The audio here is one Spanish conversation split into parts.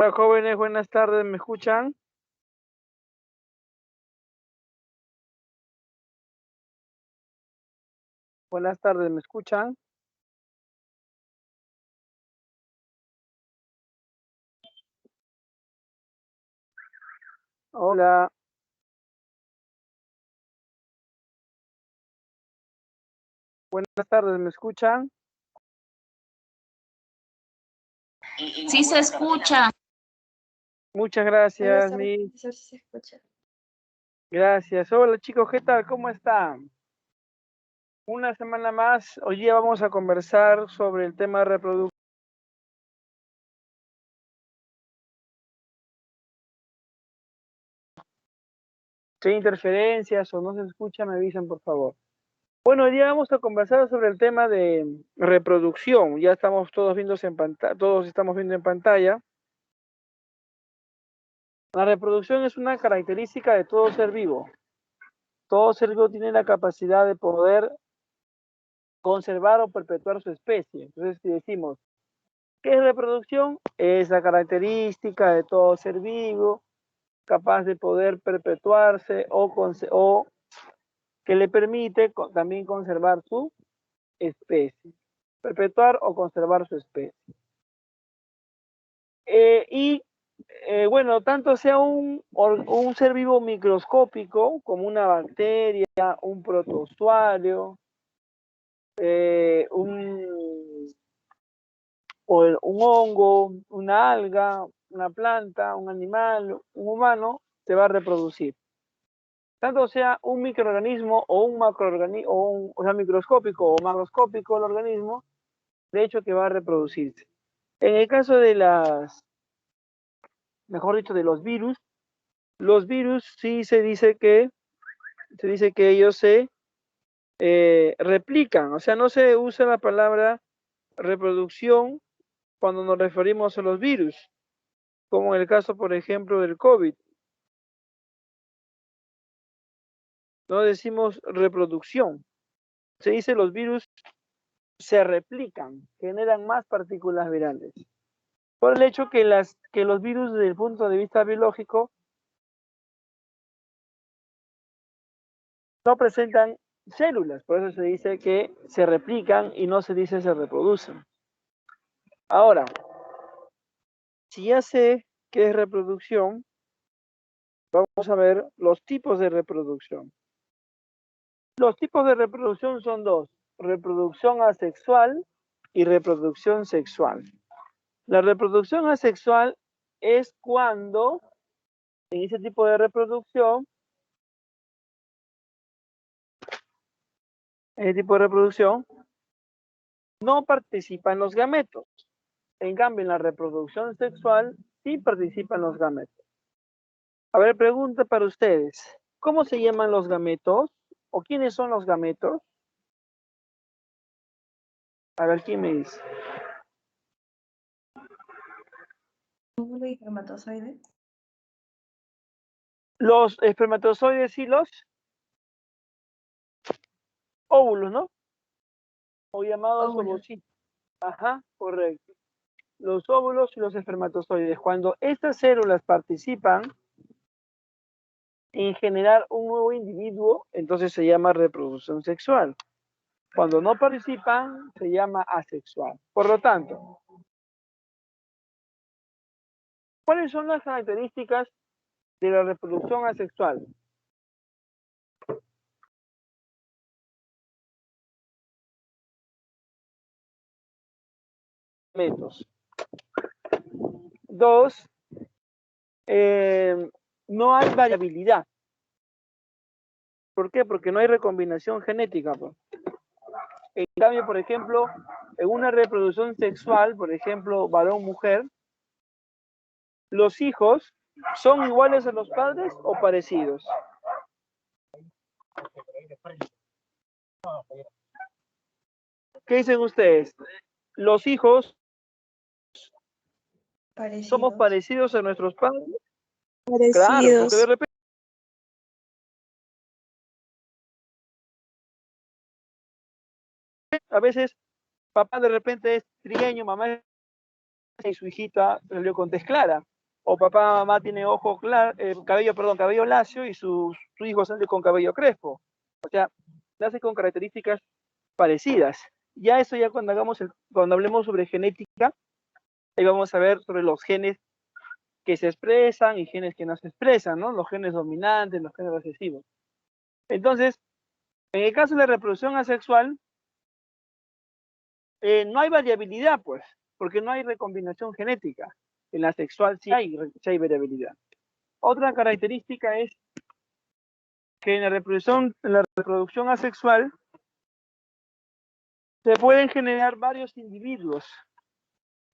Hola jóvenes, buenas tardes, ¿me escuchan? Buenas tardes, ¿me escuchan? Hola, buenas tardes, ¿me escuchan? Sí se escucha. Muchas gracias, Miss. Profesor, sí se escucha. Gracias. Hola chicos, ¿qué tal? ¿Cómo están? Una semana más, hoy día vamos a conversar sobre el tema de reproducción. Si hay interferencias o no se escucha, me avisan, por favor. Bueno, hoy día vamos a conversar sobre el tema de reproducción. Ya estamos todos viendo en pantalla, todos estamos viendo en pantalla. La reproducción es una característica de todo ser vivo. Todo ser vivo tiene la capacidad de poder conservar o perpetuar su especie. Entonces, si decimos, ¿qué es reproducción? Es la característica de todo ser vivo, capaz de poder perpetuarse o que le permite también conservar su especie. Perpetuar o conservar su especie. Bueno, tanto sea un ser vivo microscópico, como una bacteria, un protozoario, un hongo, una alga, una planta, un animal, un humano, se va a reproducir. Tanto sea un microorganismo o un macroorganismo, o sea, microscópico o macroscópico el organismo, de hecho que va a reproducirse. En el caso de mejor dicho, de los virus sí se dice que ellos se replican, o sea, no se usa la palabra reproducción cuando nos referimos a los virus, como en el caso, por ejemplo, del COVID. No decimos reproducción. Se dice los virus se replican, generan más partículas virales. Por el hecho que los virus desde el punto de vista biológico no presentan células, por eso se dice que se replican y no se dice se reproducen. Ahora, si ya sé qué es reproducción, vamos a ver los tipos de reproducción. Los tipos de reproducción son dos: reproducción asexual y reproducción sexual. La reproducción asexual es cuando en ese tipo de reproducción, no participan los gametos. En cambio, en la reproducción sexual sí participan los gametos. A ver, pregunta para ustedes. ¿Cómo se llaman los gametos? ¿O quiénes son los gametos? A ver, ¿quién me dice? Óvulo y espermatozoide. Los espermatozoides y los óvulos, ¿no? O llamados Óvulo. ovocitos. Ajá, correcto. Los óvulos y los espermatozoides. Cuando estas células participan en generar un nuevo individuo, entonces se llama reproducción sexual. Cuando no participan, se llama asexual. Por lo tanto, ¿cuáles son las características de la reproducción asexual? Métodos. Dos, no hay variabilidad. ¿Por qué? Porque no hay recombinación genética. Pues. En cambio, por ejemplo, en una reproducción sexual, por ejemplo, varón-mujer, los hijos son iguales a los padres o parecidos. ¿Qué dicen ustedes? Los hijos somos parecidos a nuestros padres. Claro, porque de repente a veces papá de repente es trigueño, mamá y su hijita salió con tez clara. O papá, mamá tiene ojo claro, cabello lacio y su hijo sale con cabello crespo. O sea, nace con características parecidas. Ya eso ya cuando hablemos sobre genética, ahí vamos a ver sobre los genes que se expresan y genes que no se expresan, ¿no? Los genes dominantes, los genes recesivos. Entonces, en el caso de la reproducción asexual, no hay variabilidad, pues, porque no hay recombinación genética. En la sexual sí hay variabilidad. Otra característica es que en la reproducción asexual se pueden generar varios individuos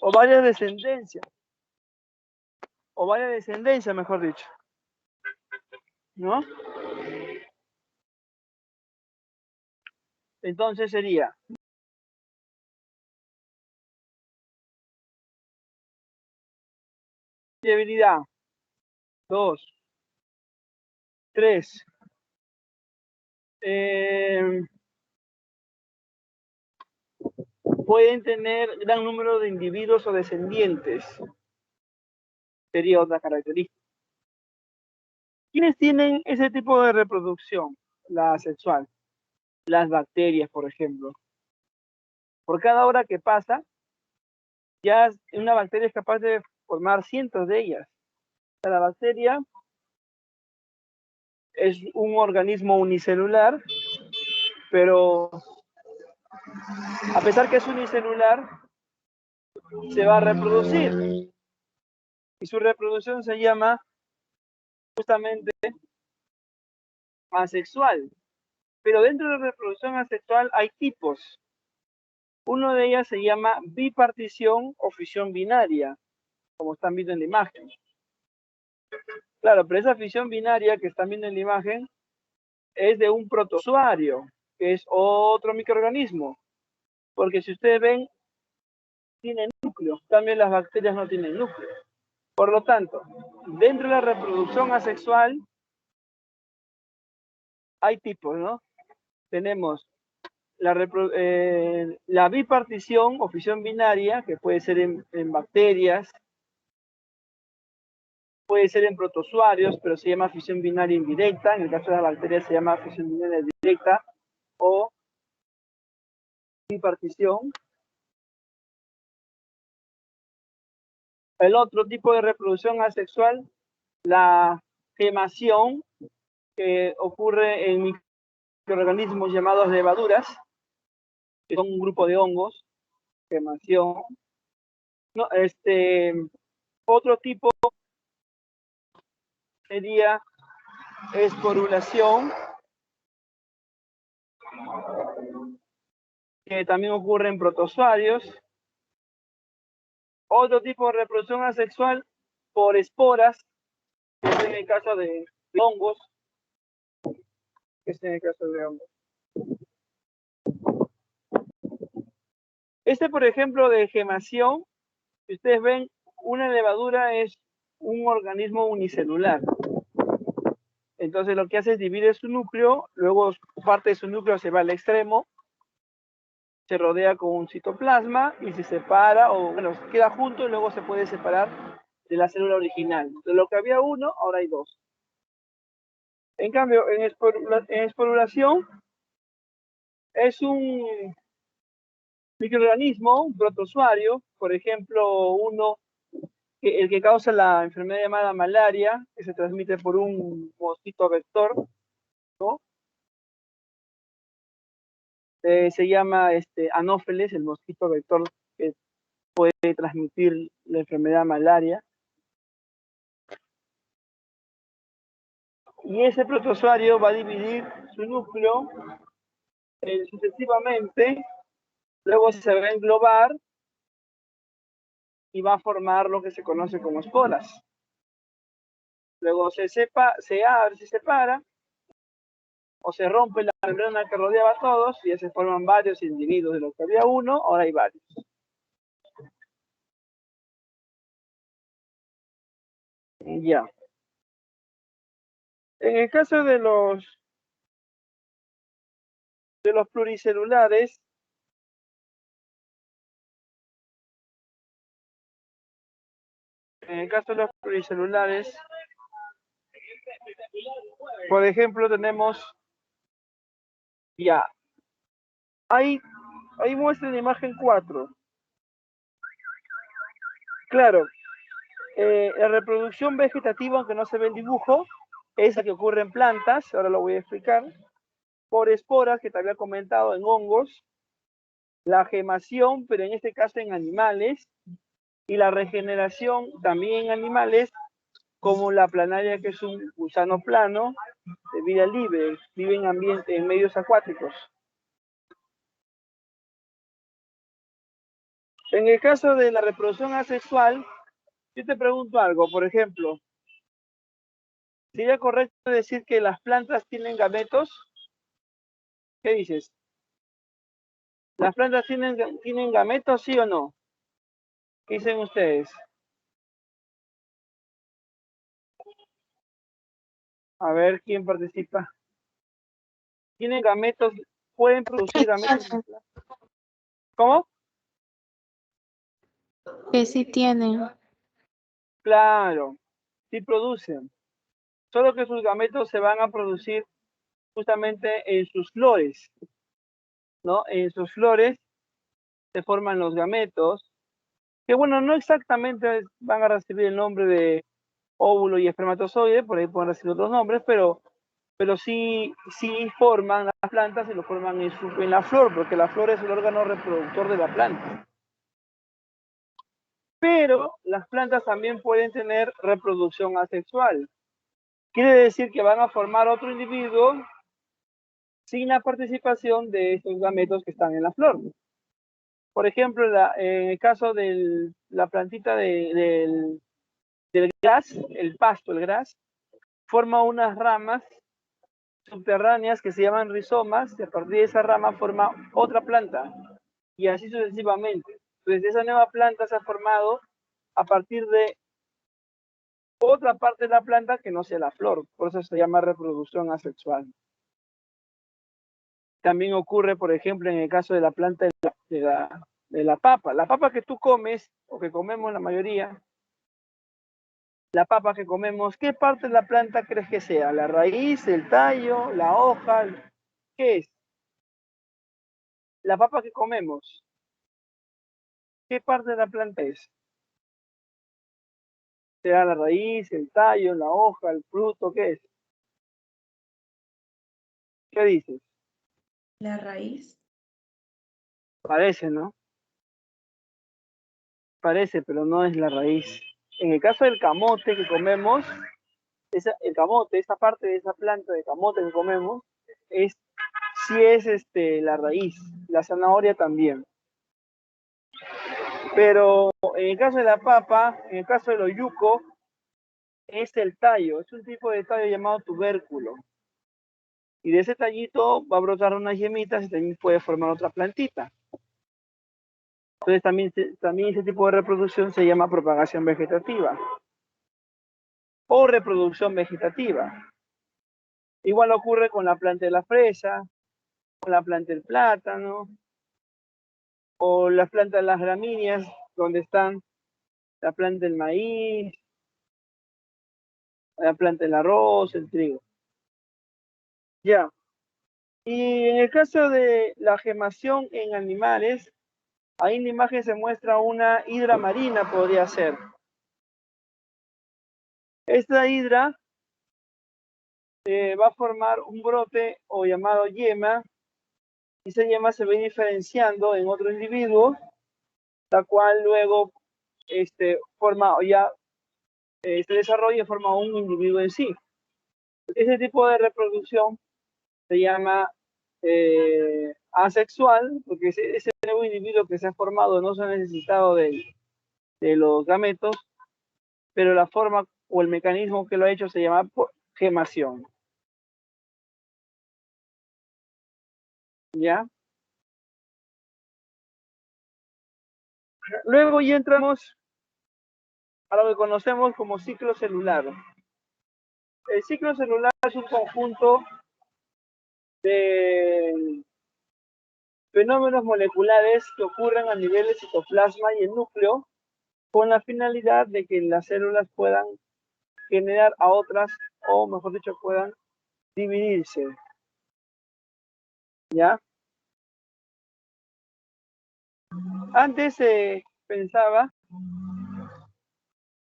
o varias descendencias, mejor dicho, ¿no? Entonces sería variabilidad 2, 3, pueden tener gran número de individuos o descendientes, sería otra característica. ¿Quiénes tienen ese tipo de reproducción, la sexual? Las bacterias, por ejemplo. Por cada hora que pasa, ya una bacteria es capaz de formar cientos de ellas. La bacteria es un organismo unicelular, pero a pesar que es unicelular, se va a reproducir. Y su reproducción se llama justamente asexual. Pero dentro de la reproducción asexual hay tipos. Uno de ellas se llama bipartición o fisión binaria, como están viendo en la imagen. Claro, pero esa fisión binaria que están viendo en la imagen es de un protozoario, que es otro microorganismo. Porque si ustedes ven, tiene núcleo. También las bacterias no tienen núcleo. Por lo tanto, dentro de la reproducción asexual hay tipos, ¿no? Tenemos la bipartición o fisión binaria, que puede ser en bacterias, puede ser en protozoarios, pero se llama fisión binaria indirecta. En el caso de las bacterias se llama fisión binaria directa o bipartición. El otro tipo de reproducción asexual, la gemación, que ocurre en microorganismos llamados levaduras, que son un grupo de hongos, gemación. No, otro tipo sería esporulación, que también ocurre en protozoarios. Otro tipo de reproducción asexual por esporas, que es en el caso de hongos. Por ejemplo, de gemación, si ustedes ven, una levadura es un organismo unicelular. Entonces lo que hace es divide su núcleo, luego parte de su núcleo se va al extremo, se rodea con un citoplasma y se separa, o bueno, queda junto y luego se puede separar de la célula original. De lo que había uno, ahora hay dos. En cambio, en esporulación es un microorganismo, un protozoario, por ejemplo, el que causa la enfermedad llamada malaria, que se transmite por un mosquito vector, ¿no? Se llama Anófeles, el mosquito vector que puede transmitir la enfermedad malaria. Y ese protozoario va a dividir su núcleo sucesivamente, luego se va a englobar y va a formar lo que se conoce como esporas. Luego se abre, se separa, o se rompe la membrana que rodeaba a todos y ya se forman varios individuos. De lo que había uno, ahora hay varios. Ya. En el caso de los pluricelulares, En el caso de los pluricelulares, por ejemplo, tenemos ya, ahí muestra la imagen 4. Claro, la reproducción vegetativa, aunque no se ve el dibujo, es la que ocurre en plantas, ahora lo voy a explicar, por esporas, que te había comentado, en hongos, la gemación, pero en este caso en animales, y la regeneración también en animales, como la planaria, que es un gusano plano de vida libre, vive en medios acuáticos. En el caso de la reproducción asexual, yo te pregunto algo, por ejemplo, ¿sería correcto decir que las plantas tienen gametos? ¿Qué dices? ¿Las plantas tienen gametos, sí o no? ¿Qué dicen ustedes? A ver quién participa. ¿Tienen gametos? ¿Pueden producir gametos? ¿Cómo? Que sí tienen. Claro, sí producen. Solo que sus gametos se van a producir justamente en sus flores, ¿no? En sus flores se forman los gametos, que bueno, no exactamente van a recibir el nombre de óvulo y espermatozoide, por ahí pueden recibir otros nombres, pero sí forman las plantas y lo forman en la flor, porque la flor es el órgano reproductor de la planta. Pero las plantas también pueden tener reproducción asexual. Quiere decir que van a formar otro individuo sin la participación de estos gametos que están en la flor. Por ejemplo, en el caso de la plantita del gras, el pasto, el gras, forma unas ramas subterráneas que se llaman rizomas, y a partir de esa rama forma otra planta, y así sucesivamente. Entonces, esa nueva planta se ha formado a partir de otra parte de la planta que no sea la flor, por eso se llama reproducción asexual. También ocurre, por ejemplo, en el caso de la planta de la papa. La papa que tú comes, o que comemos la mayoría, la papa que comemos, ¿qué parte de la planta crees que sea? ¿La raíz, el tallo, la hoja? ¿Qué es? La papa que comemos, ¿qué parte de la planta es? ¿Será la raíz, el tallo, la hoja, el fruto? ¿Qué es? ¿Qué dices? La raíz. Parece, ¿no? Parece, pero no es la raíz. En el caso del camote que comemos, el camote, esa parte de esa planta de camote que comemos, sí es la raíz. La zanahoria también. Pero en el caso de la papa, en el caso del oyuco, es el tallo. Es un tipo de tallo llamado tubérculo. Y de ese tallito va a brotar unas yemitas y también puede formar otra plantita. Entonces también ese tipo de reproducción se llama propagación vegetativa o reproducción vegetativa. Igual ocurre con la planta de la fresa, con la planta del plátano, o la planta de las gramíneas, donde están la planta del maíz, la planta del arroz, el trigo. Ya. Y en el caso de la gemación en animales, ahí en la imagen se muestra una hidra marina, podría ser. Esta hidra va a formar un brote o llamado yema, y esa yema se va diferenciando en otro individuo, la cual luego forma o ya se desarrolla y forma un individuo en sí. Ese tipo de reproducción se llama asexual, porque ese nuevo individuo que se ha formado no se ha necesitado de los gametos, pero la forma o el mecanismo que lo ha hecho se llama gemación. ¿Ya? Luego ya entramos a lo que conocemos como ciclo celular. El ciclo celular es un conjunto de fenómenos moleculares que ocurren a nivel de citoplasma y el núcleo con la finalidad de que las células puedan generar a otras, o mejor dicho, puedan dividirse. ¿Ya? Antes se pensaba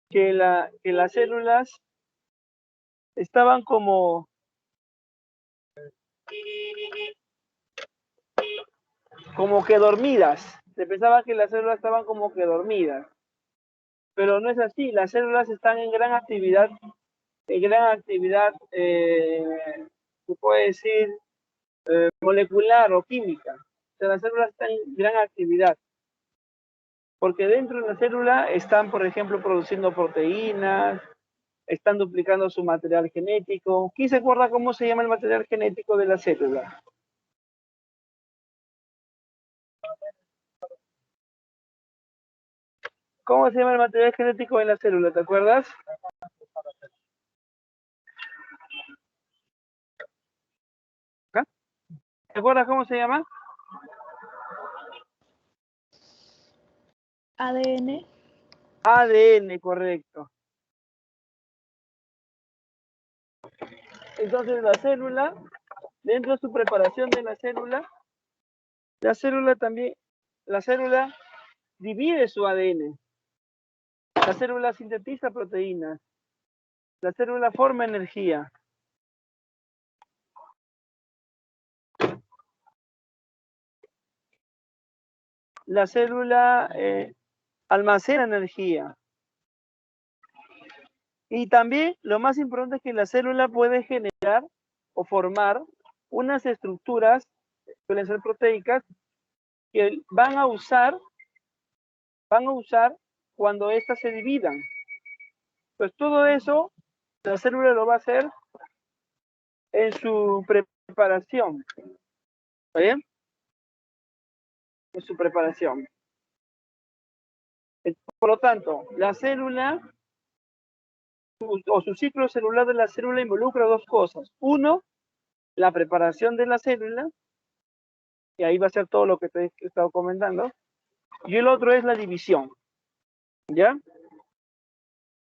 que las células estaban como que dormidas. Se pensaba que las células estaban como que dormidas. Pero no es así. Las células están en gran actividad, se puede decir, molecular o química. O sea, las células están en gran actividad. Porque dentro de la célula están, por ejemplo, produciendo proteínas, están duplicando su material genético. ¿Quién se acuerda cómo se llama el material genético de la célula? ¿Cómo se llama el material genético de la célula? ¿Te acuerdas? ¿Ah? ¿Te acuerdas cómo se llama? ADN. ADN, correcto. Entonces la célula, dentro de su preparación de la célula divide su ADN. La célula sintetiza proteínas. La célula forma energía. La célula almacena energía. Y también lo más importante es que la célula puede generar o formar unas estructuras, suelen ser proteicas, que van a usar cuando éstas se dividan. Pues todo eso, la célula lo va a hacer en su preparación. ¿Está bien? En su preparación. Por lo tanto, la célula o su ciclo celular de la célula involucra dos cosas. Uno, la preparación de la célula, y ahí va a ser todo lo que te he estado comentando. Y el otro es la división. ¿Ya?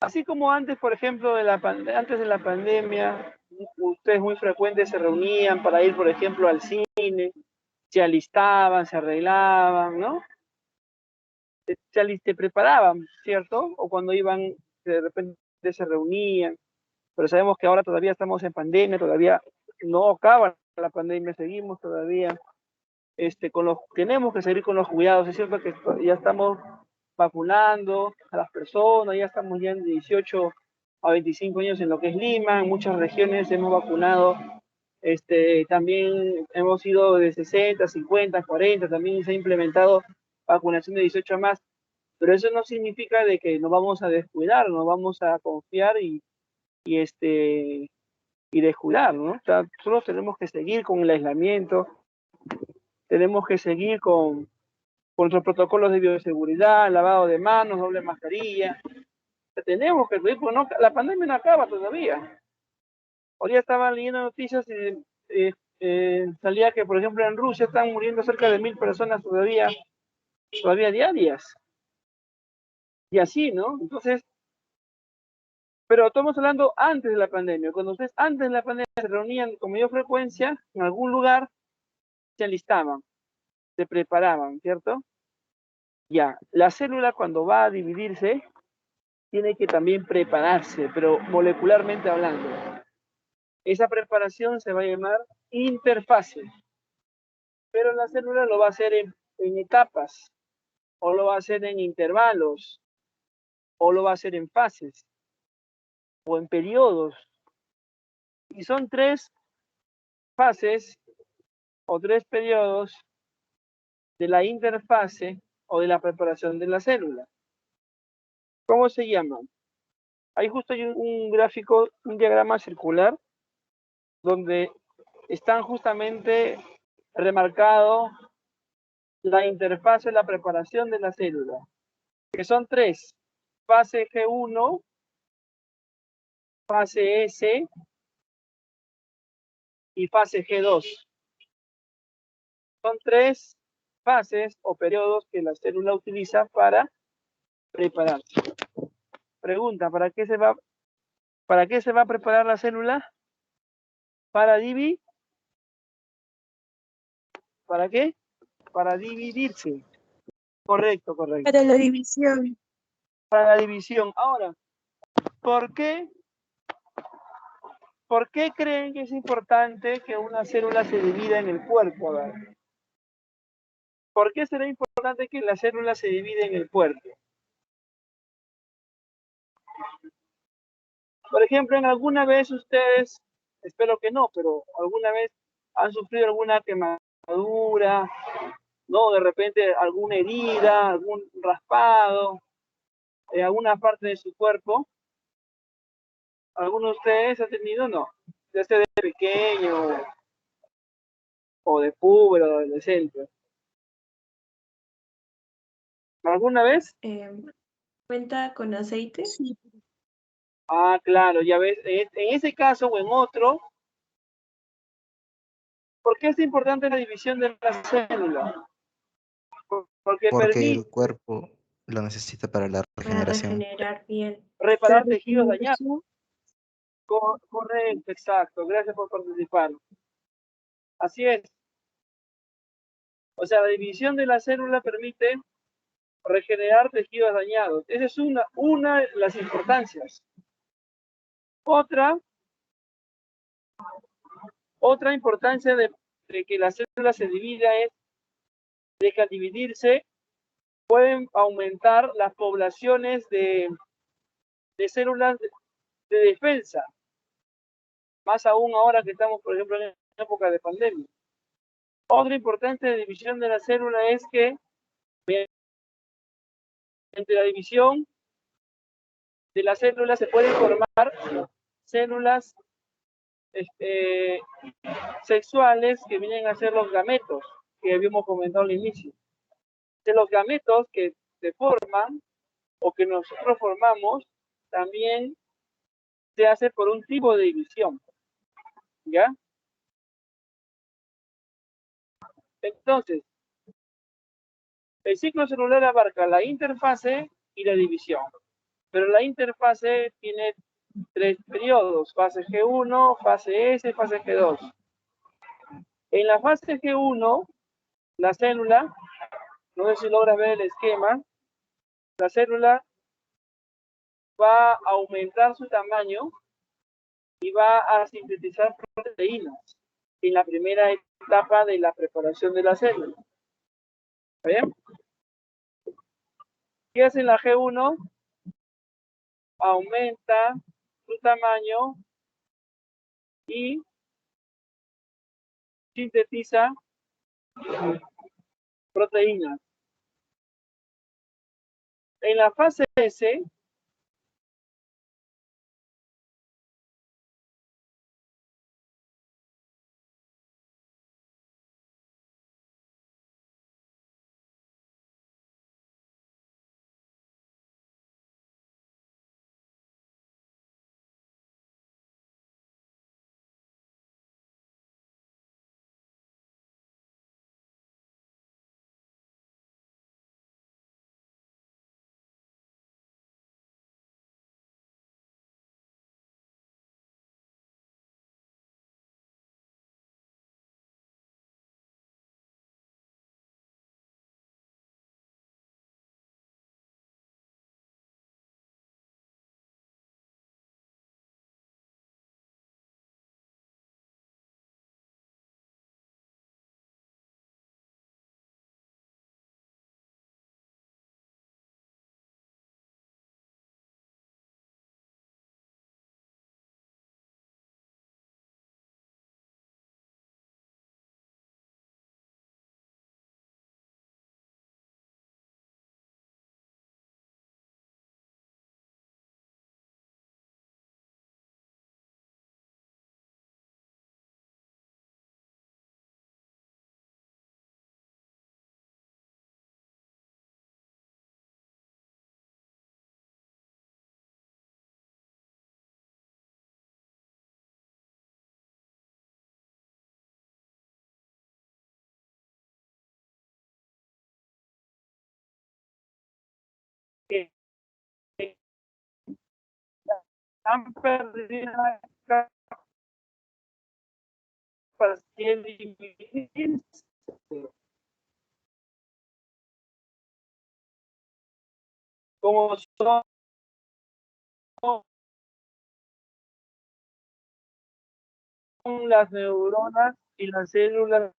Así como antes, por ejemplo, antes de la pandemia, ustedes muy frecuentes se reunían para ir, por ejemplo, al cine, se alistaban, se arreglaban, ¿no? Se preparaban, ¿cierto? O cuando iban, de repente se reunían, pero sabemos que ahora todavía estamos en pandemia, todavía no acaba la pandemia, seguimos todavía, tenemos que seguir con los cuidados, es cierto que ya estamos vacunando a las personas, ya estamos ya en 18 a 25 años en lo que es Lima, en muchas regiones hemos vacunado, también hemos ido de 60, 50, 40, también se ha implementado vacunación de 18 a más, pero eso no significa de que nos vamos a descuidar, nos vamos a confiar y descuidar, ¿no? O sea, nosotros tenemos que seguir con el aislamiento, tenemos que seguir con nuestros protocolos de bioseguridad, lavado de manos, doble mascarilla. Tenemos que seguir, porque no, la pandemia no acaba todavía. Hoy día estaban leyendo noticias y salía que, por ejemplo, en Rusia están muriendo cerca de 1000 personas todavía diarias. Y así, ¿no? Entonces, pero estamos hablando antes de la pandemia. Cuando ustedes antes de la pandemia se reunían con mayor frecuencia en algún lugar, se alistaban, se preparaban, ¿cierto? Ya, la célula cuando va a dividirse, tiene que también prepararse, pero molecularmente hablando. Esa preparación se va a llamar interfase, pero la célula lo va a hacer en etapas, o lo va a hacer en intervalos, o lo va a hacer en fases, o en periodos. Y son 3 fases o 3 periodos de la interfase o de la preparación de la célula. ¿Cómo se llaman? Ahí justo hay un gráfico, un diagrama circular, donde están justamente remarcado la interfase, la preparación de la célula, que son 3, fase G1, fase S y fase G2. Son 3 fases o periodos que la célula utiliza para preparar. Pregunta, para qué se va a preparar la célula? Para dividir. ¿Para qué? Para dividirse. Correcto, correcto. Para la división. Para la división. Ahora, ¿por qué creen que es importante que una célula se divida en el cuerpo? A ver, ¿por qué será importante que la célula se divida en el cuerpo? Por ejemplo, en alguna vez ustedes, espero que no, pero alguna vez han sufrido alguna quemadura, ¿no? De repente alguna herida, algún raspado, en alguna parte de su cuerpo. ¿Alguno de ustedes ha tenido? No. Ya sea de pequeño o de puber o de adolescente. ¿Alguna vez? ¿Cuenta con aceite? Sí. Ah, claro, ya ves, en ese caso o en otro, ¿por qué es importante la división de la célula? Porque Porque permite el cuerpo lo necesita para la Para regeneración. regenerar piel. reparar tejidos dañados. Correcto, exacto. Gracias por participar. Así es. O sea, la división de la célula permite regenerar tejidos dañados. Esa es una de las importancias. Otra importancia de que la célula se divida es de que al dividirse pueden aumentar las poblaciones de células de defensa. Más aún ahora que estamos, por ejemplo, en época de pandemia. Otra importante división de la célula es que entre la división de las células se pueden formar células sexuales que vienen a ser los gametos que habíamos comentado al inicio. De los gametos que se forman o que nosotros formamos también se hace por un tipo de división, ¿ya? Entonces, el ciclo celular abarca la interfase y la división, pero la interfase tiene 3 periodos: fase G1, fase S, fase G2. En la fase G1, la célula, no sé si logras ver el esquema, la célula va a aumentar su tamaño y va a sintetizar proteínas en la primera etapa de la preparación de la célula. ¿Está bien? ¿Qué hace la G1? Aumenta su tamaño y sintetiza proteínas. En la fase S, han perdido la capacidad de dividirse. Como son las neuronas y las células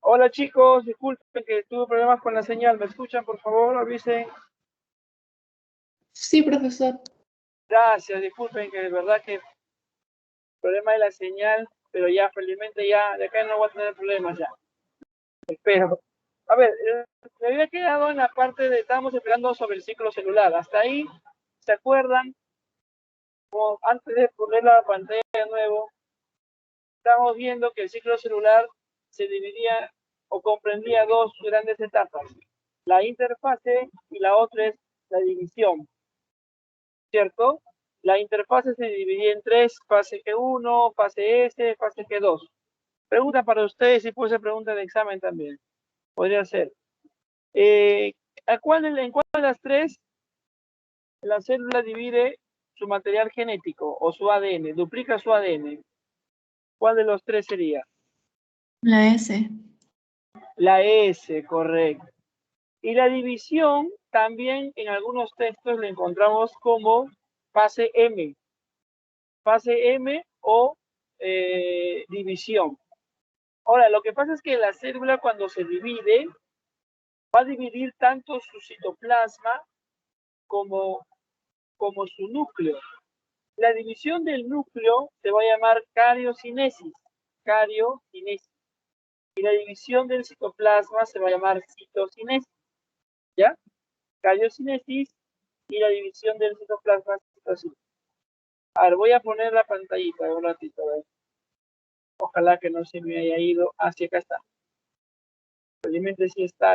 Hola chicos, disculpen que tuve problemas con la señal. ¿Me escuchan, por favor? Avisen. Sí, profesor. Gracias, disculpen que de verdad que problema de la señal, pero ya felizmente ya de acá no voy a tener problemas ya. Espero. A ver, me había quedado en la parte de, estábamos esperando sobre el ciclo celular. Hasta ahí, ¿se acuerdan? Como antes de poner la pantalla de nuevo, estamos viendo que el ciclo celular se dividía o comprendía dos grandes etapas. La interfase y la otra es la división, ¿cierto? La interfase se dividía en tres, fase G1, fase S, fase G2. Pregunta para ustedes y puede ser pregunta de examen también. Podría ser. ¿En cuál de las tres la célula divide su material genético o su ADN? Duplica su ADN. ¿Cuál de los tres sería? La S. La S, correcto. Y la división también en algunos textos la encontramos como fase M. Fase M o división. Ahora, lo que pasa es que la célula cuando se divide, va a dividir tanto su citoplasma como su núcleo. La división del núcleo se va a llamar cariocinesis. Cariocinesis. Y la división del citoplasma se va a llamar citocinesis. ¿Ya? Cariocinesis y la división del citoplasma citocinesis. A ver, voy a poner la pantallita un ratito. A ver. Ojalá que no se me haya ido. Así acá está. Felizmente sí está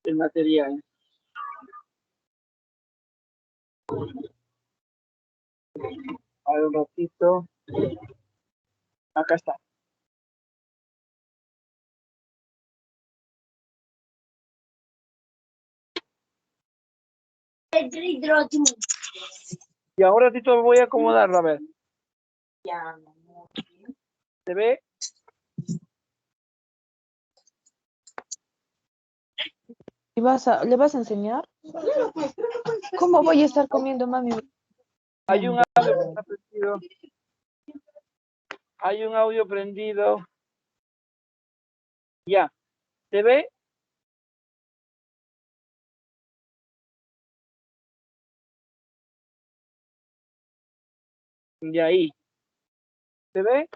el material. A ver un ratito. Acá está. Y ahora un ratito voy a acomodarlo, a ver. ¿Se ve? ¿Le vas a enseñar? ¿Cómo voy a estar comiendo, mami? Hay un audio que está prendido. Hay un audio prendido. Ya. ¿Se ve? De ahí. ¿Se ve?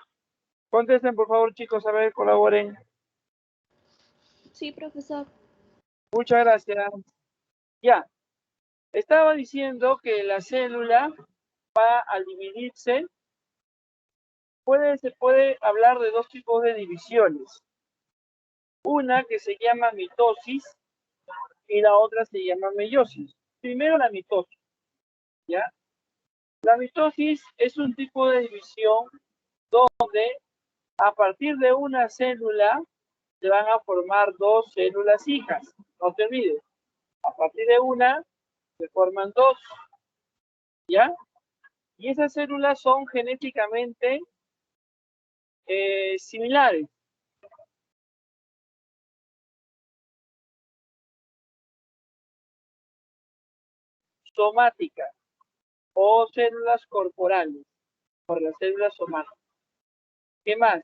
Contesten, por favor, chicos, a ver, colaboren. Sí, profesor. Muchas gracias. Ya. Estaba diciendo que la célula va a dividirse. Se puede hablar de dos tipos de divisiones. Una que se llama mitosis y la otra se llama meiosis. Primero la mitosis. ¿Ya? La mitosis es un tipo de división donde a partir de una célula se van a formar dos células hijas. No te olvides. A partir de una se forman dos. ¿Ya? Y esas células son genéticamente similares. Somáticas o células corporales, por las células somáticas. ¿Qué más?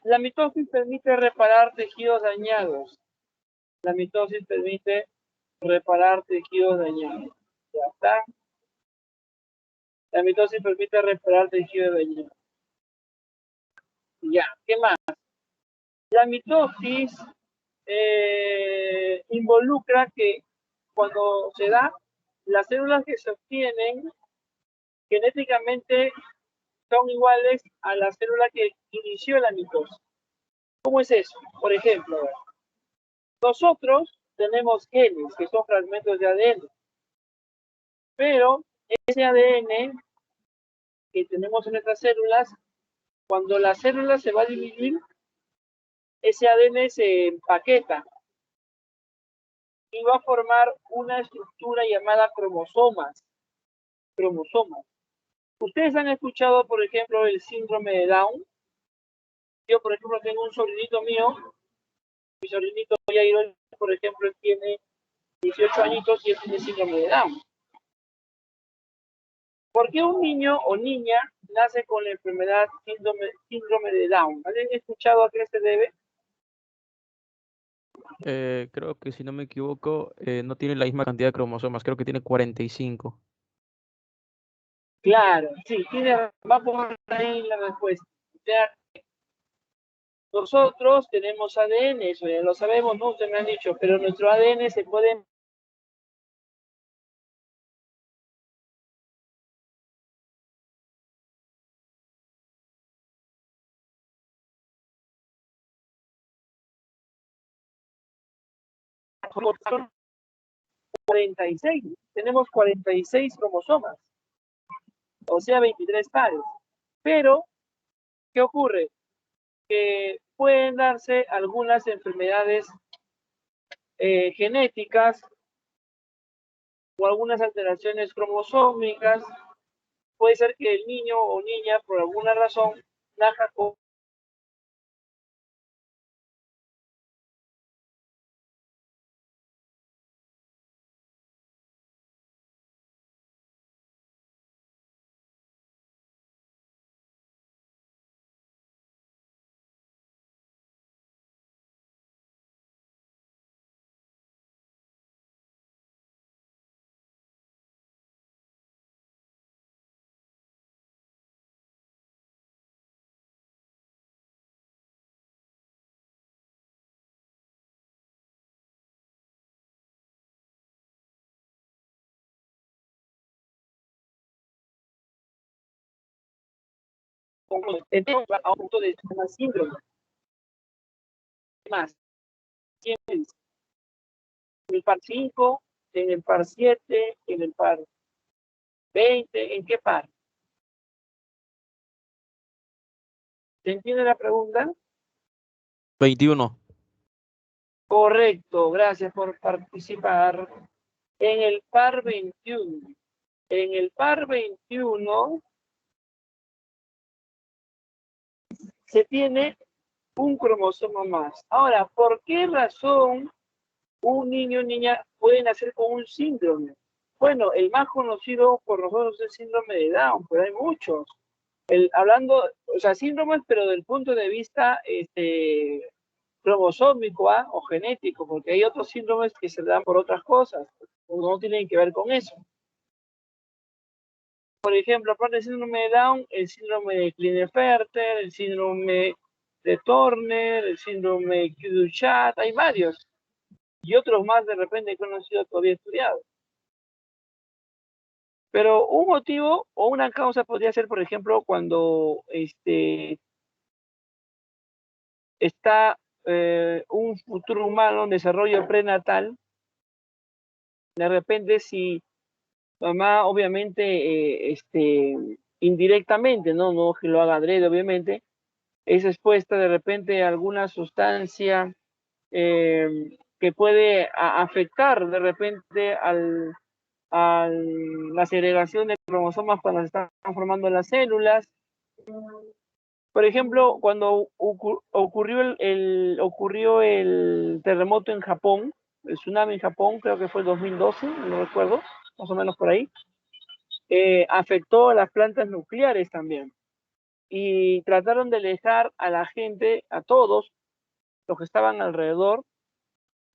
La mitosis permite reparar tejidos dañados. La mitosis permite reparar tejidos dañados. Ya está. La mitosis permite reparar tejidos dañados. Ya, ¿qué más? La mitosis involucra que cuando se da, las células que se obtienen genéticamente son iguales a la célula que inició la mitosis. ¿Cómo es eso? Por ejemplo, nosotros tenemos genes que son fragmentos de ADN, pero ese ADN que tenemos en nuestras células, cuando la célula se va a dividir, ese ADN se empaqueta y va a formar una estructura llamada cromosomas. Ustedes han escuchado, por ejemplo, el síndrome de Down. Yo, por ejemplo, tengo un sobrinito mío. Mi sobrinito Jairo, por ejemplo, él tiene 18 añitos y él tiene síndrome de Down. ¿Por qué un niño o niña nace con la enfermedad síndrome de Down. ¿Han escuchado a qué se debe? Creo que si no me equivoco, no tiene la misma cantidad de cromosomas, creo que tiene 45. Claro, sí, va por ahí la respuesta. O sea, nosotros tenemos ADN, eso ya lo sabemos, ¿no? Ustedes me han dicho, pero nuestro ADN se puede por 46. Tenemos 46 cromosomas, o sea, 23 pares. Pero, ¿qué ocurre? Que pueden darse algunas enfermedades genéticas o algunas alteraciones cromosómicas. Puede ser que el niño o niña, por alguna razón, nazca con a un punto de síndrome. Más, ¿quién dice? En el par 5, en el par 7, en el par 20, ¿en qué par? ¿Se entiende la pregunta? 21. Correcto, gracias por participar. En el par 21. En el par 21 se tiene un cromosoma más. Ahora, ¿por qué razón un niño o niña puede nacer con un síndrome? Bueno, el más conocido por nosotros es el síndrome de Down, pero hay muchos. Hablando, o sea, síndromes, pero del punto de vista cromosómico o genético, porque hay otros síndromes que se dan por otras cosas, no tienen que ver con eso. Por ejemplo, aparte del síndrome de Down, el síndrome de Klinefelter, el síndrome de Turner, el síndrome de Cudichat, hay varios. Y otros más de repente que no han sido todavía estudiados. Pero un motivo o una causa podría ser, por ejemplo, cuando está un futuro humano en desarrollo prenatal, de repente si mamá obviamente indirectamente, no que lo haga adrede obviamente, es expuesta de repente a alguna sustancia que puede afectar de repente a la segregación de cromosomas cuando se están formando las células. Por ejemplo, cuando ocurrió el terremoto en Japón, el tsunami en Japón, creo que fue el 2012, no recuerdo, más o menos por ahí, afectó a las plantas nucleares también. Y trataron de alejar a la gente, a todos los que estaban alrededor,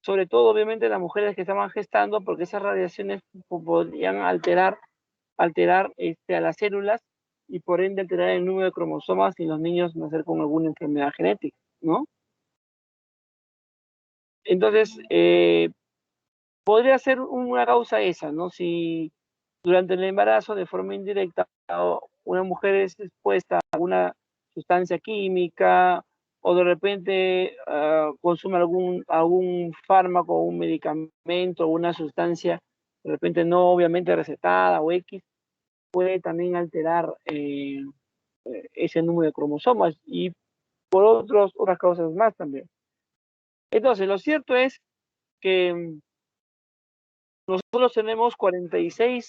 sobre todo obviamente las mujeres que estaban gestando, porque esas radiaciones podían alterar a las células y por ende alterar el número de cromosomas y los niños nacer con alguna enfermedad genética, ¿no? Entonces, podría ser una causa esa, ¿no? Si durante el embarazo, de forma indirecta, una mujer es expuesta a alguna sustancia química o de repente consume algún fármaco, un medicamento, una sustancia, de repente no obviamente recetada o X, puede también alterar ese número de cromosomas y por otras causas más también. Entonces, lo cierto es que nosotros tenemos 46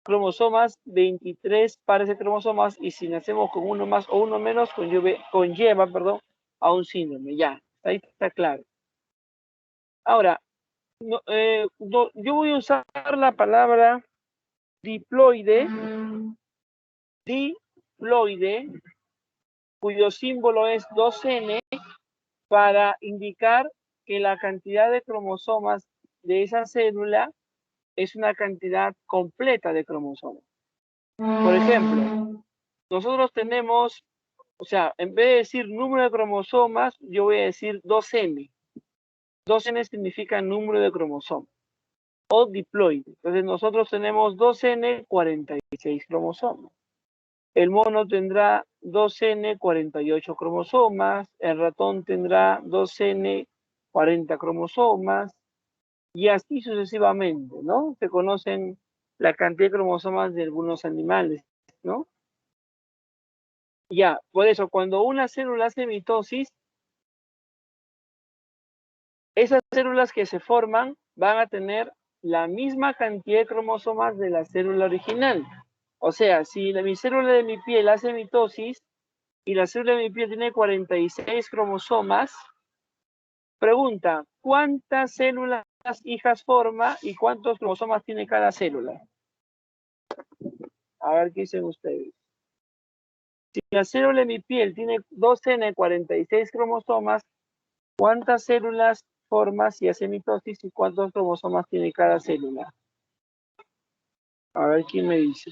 cromosomas, 23 pares de cromosomas, y si nacemos con uno más o uno menos, conlleva a un síndrome. Ya, ahí está claro. Ahora, yo voy a usar la palabra diploide, diploide, cuyo símbolo es 2N, para indicar que la cantidad de cromosomas de esa célula es una cantidad completa de cromosomas. Por ejemplo, nosotros tenemos, o sea, en vez de decir número de cromosomas, yo voy a decir 2N. 2N significa número de cromosomas. O diploide. Entonces nosotros tenemos 2N, 46 cromosomas. El mono tendrá 2N, 48 cromosomas. El ratón tendrá 2N, 40 cromosomas. Y así sucesivamente, ¿no? Se conocen la cantidad de cromosomas de algunos animales, ¿no? Ya, por eso, cuando una célula hace mitosis, esas células que se forman van a tener la misma cantidad de cromosomas de la célula original. O sea, si mi célula de mi piel hace mitosis y la célula de mi piel tiene 46 cromosomas, pregunta, ¿cuántas células hijas forma y cuántos cromosomas tiene cada célula? A ver qué dicen ustedes. Si la célula de mi piel tiene 2N, 46 cromosomas, ¿cuántas células forma si hace mitosis y cuántos cromosomas tiene cada célula? A ver quién me dice.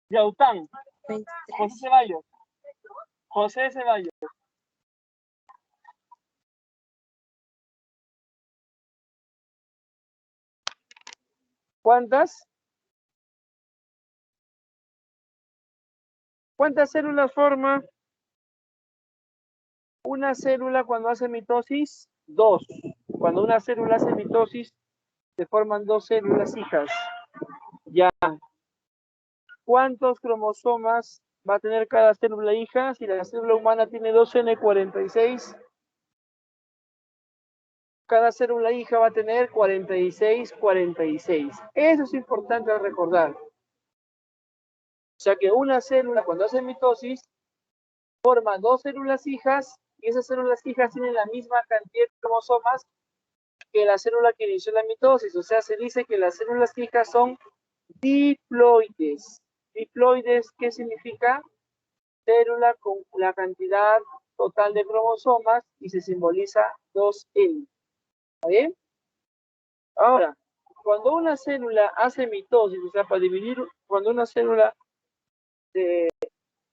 Yaután. José Ceballos. José Ceballos. ¿Cuántas? ¿Cuántas células forma una célula cuando hace mitosis? 2. Cuando una célula hace mitosis, se forman 2 células hijas. Ya. ¿Cuántos cromosomas va a tener cada célula hija? Si la célula humana tiene 2N46, cada célula hija va a tener 46, 46. Eso es importante recordar. O sea que una célula, cuando hace mitosis, forma 2 células hijas y esas células hijas tienen la misma cantidad de cromosomas que la célula que inició la mitosis. O sea, se dice que las células hijas son diploides. Diploides, ¿qué significa? Célula con la cantidad total de cromosomas y se simboliza 2N. ¿Está bien? Ahora, cuando una célula hace mitosis, o sea, para dividir, cuando una célula se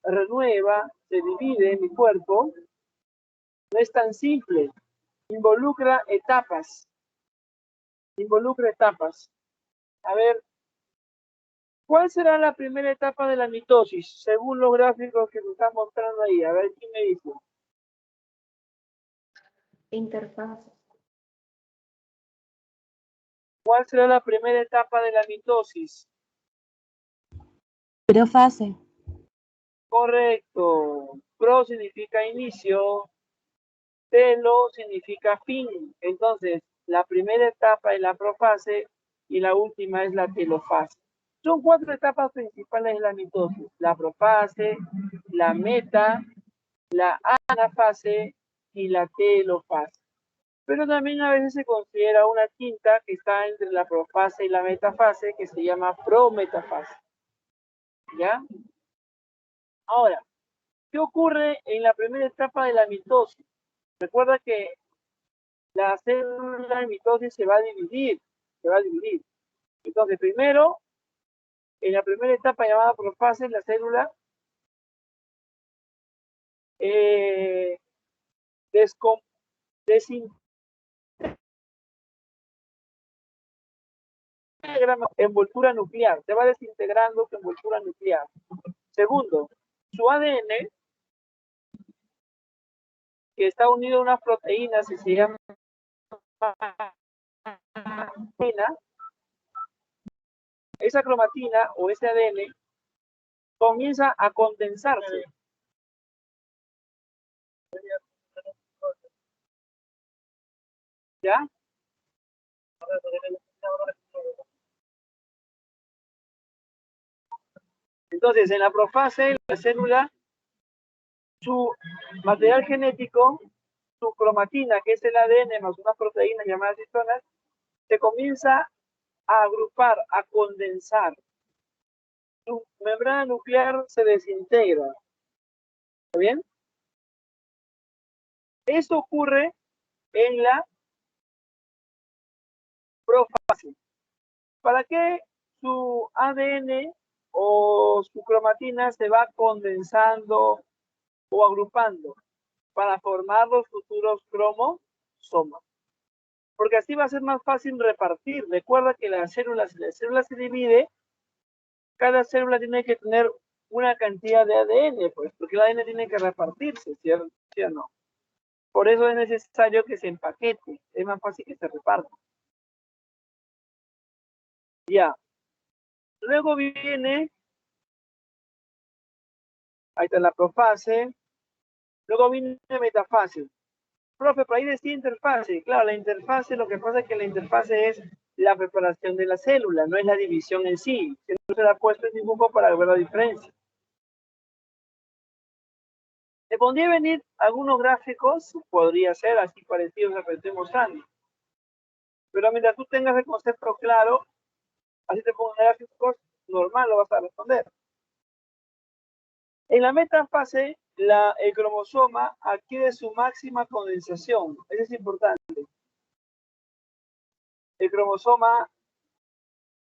renueva, se divide en mi cuerpo, no es tan simple. Involucra etapas. Involucra etapas. A ver, ¿cuál será la primera etapa de la mitosis? Según los gráficos que nos están mostrando ahí. A ver, ¿quién me dice? Interfaz. ¿Cuál será la primera etapa de la mitosis? Profase. Correcto. Pro significa inicio, telo significa fin. Entonces, la primera etapa es la profase y la última es la telofase. Son 4 etapas principales de la mitosis: la profase, la meta, la anafase y la telofase. Pero también a veces se considera una quinta que está entre la profase y la metafase, que se llama prometafase. ¿Ya? Ahora, ¿qué ocurre en la primera etapa de la mitosis? Recuerda que la célula de mitosis se va a dividir. Entonces, primero, en la primera etapa llamada profase, la célula desintegra envoltura nuclear, se va desintegrando su envoltura nuclear. Segundo, su ADN, que está unido a unas proteínas y se llama cromatina, esa cromatina o ese ADN comienza a condensarse. ¿Ya? Entonces, en la profase, la célula, su material genético, su cromatina, que es el ADN más unas proteínas llamadas histonas, se comienza a agrupar, a condensar. Su membrana nuclear se desintegra. ¿Está bien? Esto ocurre en la profase. ¿Para qué su ADN o su cromatina se va condensando o agrupando? Para formar los futuros cromosomas. Porque así va a ser más fácil repartir. Recuerda que la célula, si la célula se divide, cada célula tiene que tener una cantidad de ADN, pues, porque el ADN tiene que repartirse, ¿cierto? ¿Sí o no? Por eso es necesario que se empaquete. Es más fácil que se reparta. Ya. Luego viene, ahí está la profase. Luego viene metafase. Profe, por ahí decía interfase. Claro, la interfase, lo que pasa es que la interfase es la preparación de la célula, no es la división en sí. Que no se la ha puesto en dibujo para ver la diferencia. Te pondría venir algunos gráficos, podría ser así parecidos a lo que estoy mostrando. Pero mientras tú tengas el concepto claro, así te pongo gráficos, normal lo vas a responder. En la metafase, el cromosoma adquiere su máxima condensación. Eso es importante. El cromosoma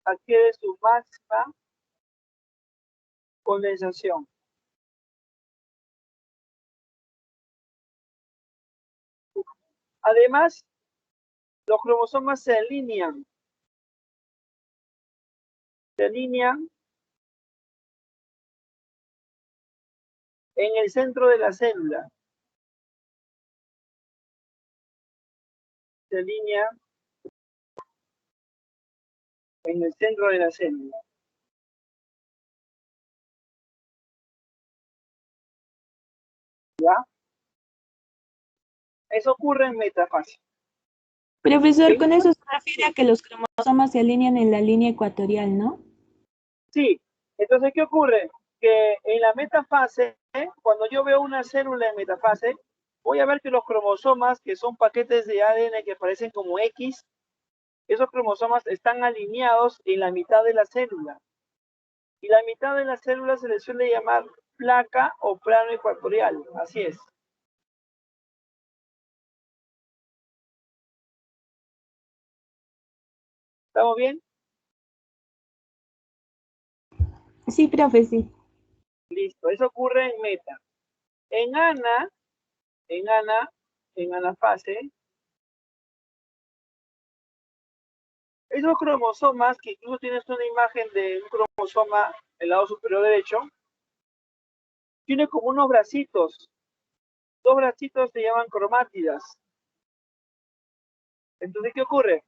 adquiere su máxima condensación. Además, los cromosomas se alinean en el centro de la célula. Se alinean en el centro de la célula. ¿Ya? Eso ocurre en metafase. Profesor, ¿Sí? con eso se refiere a que los cromosomas se alinean en la línea ecuatorial, ¿no? Sí. Entonces, ¿qué ocurre? Que en la metafase, cuando yo veo una célula en metafase, voy a ver que los cromosomas, que son paquetes de ADN que parecen como X, esos cromosomas están alineados en la mitad de la célula. Y la mitad de la célula se le suele llamar placa o plano ecuatorial. Así es. ¿Estamos bien? Sí, profe, sí. Listo. Eso ocurre en meta. En anafase, esos cromosomas, que incluso tienes una imagen de un cromosoma en el lado superior derecho, tiene como unos bracitos. Dos bracitos se llaman cromátidas. Entonces, ¿qué ocurre?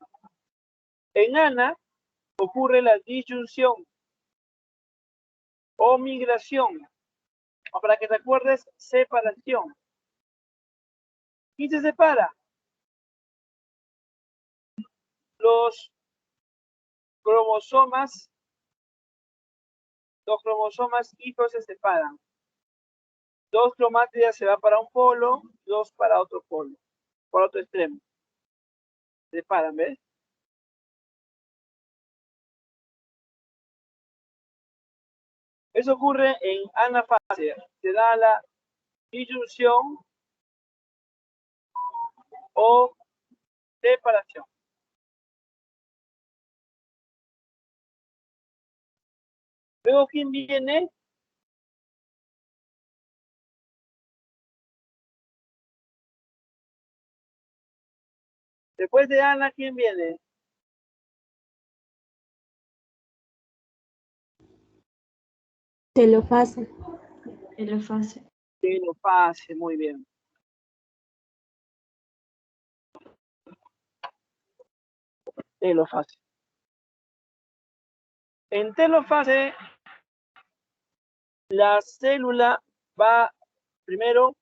En ana ocurre la disyunción o migración. O para que te acuerdes, separación. ¿Quién se separa? Los cromosomas hijos se separan. Dos cromátidas se van para un polo, dos para otro polo, por otro extremo. Se separan, ¿ves? Eso ocurre en anafase. Se da la disyunción o separación. Luego, ¿quién viene? Después de ana, ¿quién viene? Telofase. Telofase. Telofase, muy bien. Telofase. En telofase, la célula va primero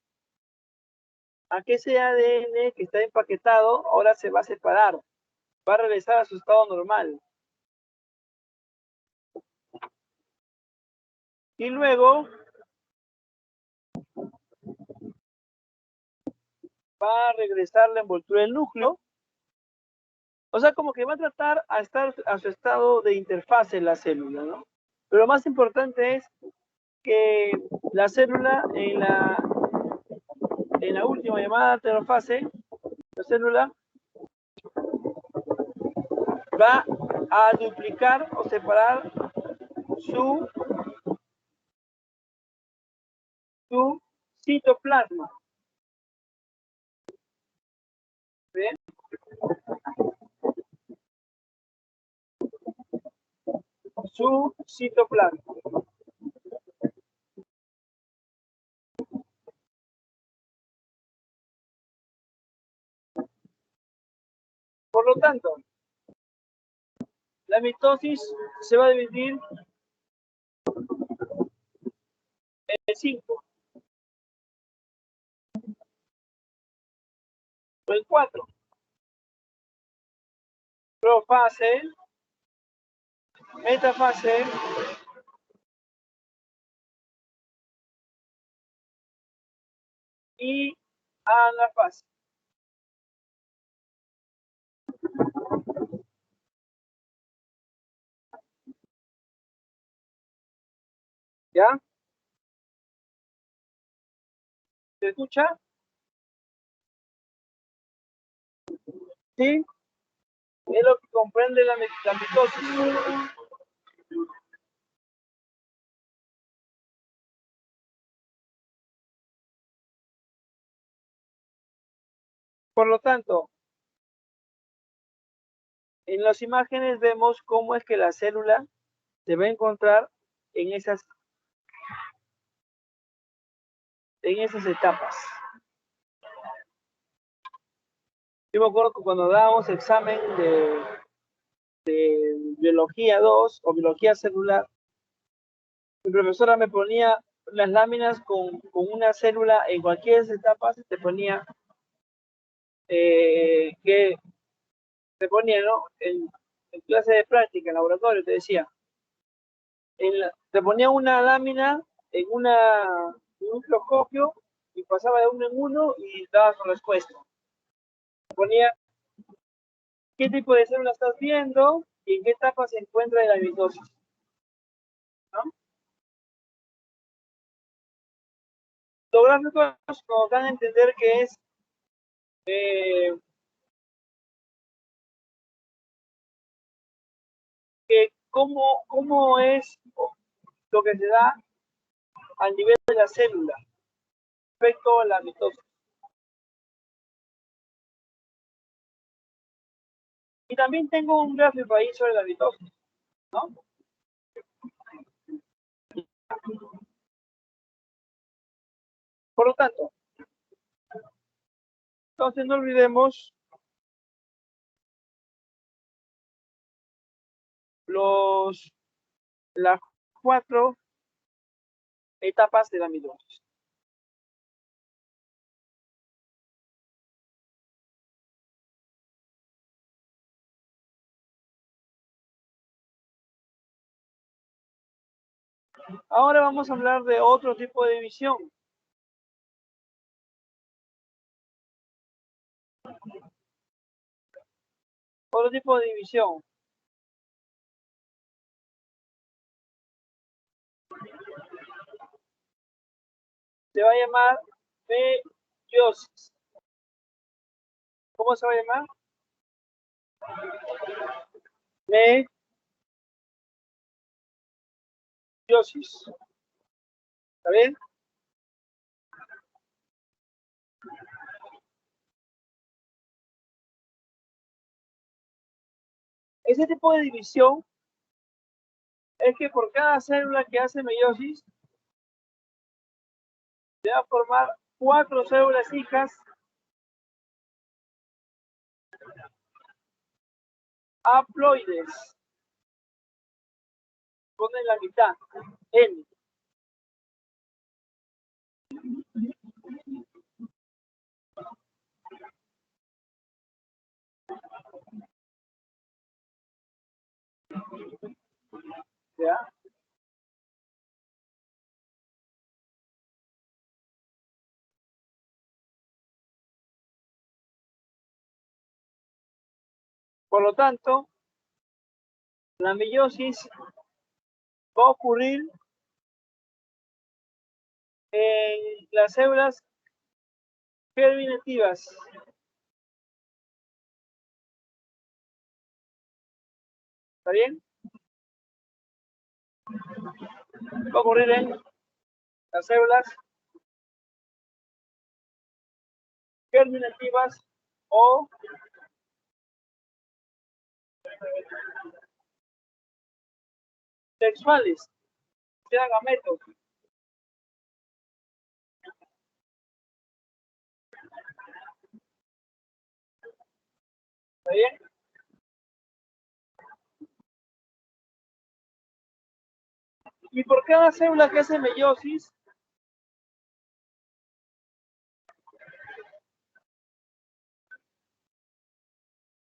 a que ese ADN que está empaquetado ahora se va a separar, va a regresar a su estado normal. Y luego va a regresar la envoltura del núcleo O sea, como que va a tratar a estar a su estado de interfase en la célula, ¿no? Pero lo más importante es que la célula en la última llamada interfase, la célula va a duplicar o separar su, su citoplasma. ¿Bien? Su citoplasma. Por lo tanto, la mitosis se va a dividir en 5 o en 4. Profase, metafase y anafase. ¿Ya? ¿Se escucha? Sí, es lo que comprende la mitosis. Por lo tanto, en las imágenes vemos cómo es que la célula se va a encontrar en esas etapas. Yo me acuerdo que cuando dábamos examen de biología 2 o biología celular, mi profesora me ponía las láminas con una célula en cualquiera de esas etapas, te ponía que te ponía, ¿no? En clase de práctica, en laboratorio, te decía, te ponía una lámina en un microscopio y pasaba de uno en uno y daba su respuesta. Te ponía qué tipo de célula estás viendo y en qué etapa se encuentra en la mitosis, ¿no? Los gráficos nos dan a entender que es que cómo es lo que se da al nivel de la célula respecto a la mitosis. Y también tengo un gráfico ahí sobre la mitosis, ¿no? Por lo tanto, entonces no olvidemos las 4 etapas de la mitosis. Ahora vamos a hablar de otro tipo de división. Otro tipo de división. Se va a llamar meiosis. ¿Cómo se va a llamar? Meiosis. ¿Está bien? Ese tipo de división es que por cada célula que hace meiosis se va a formar 4 células hijas haploides. Ponen la mitad, N. ¿Ya? Por lo tanto, la meiosis va a ocurrir en las células germinativas. ¿Está bien? Va a ocurrir en las células germinativas o sexuales, sean gametos. ¿Está bien? Y por cada célula que hace meiosis,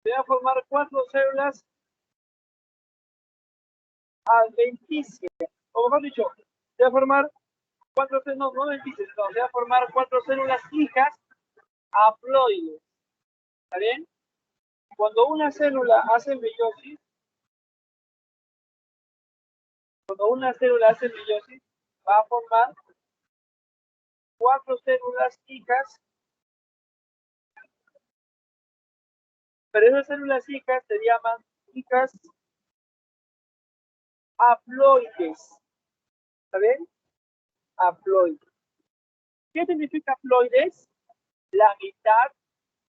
se van a formar 4 células adventicias, o mejor dicho, se va a formar 4 células, no adventicias, no, se va a formar 4 células hijas haploides. ¿Está bien? Cuando una célula hace meiosis, va a formar 4 células hijas, pero esas células hijas se llaman hijas haploides. ¿Está bien? Haploides. ¿Qué significa haploides? La mitad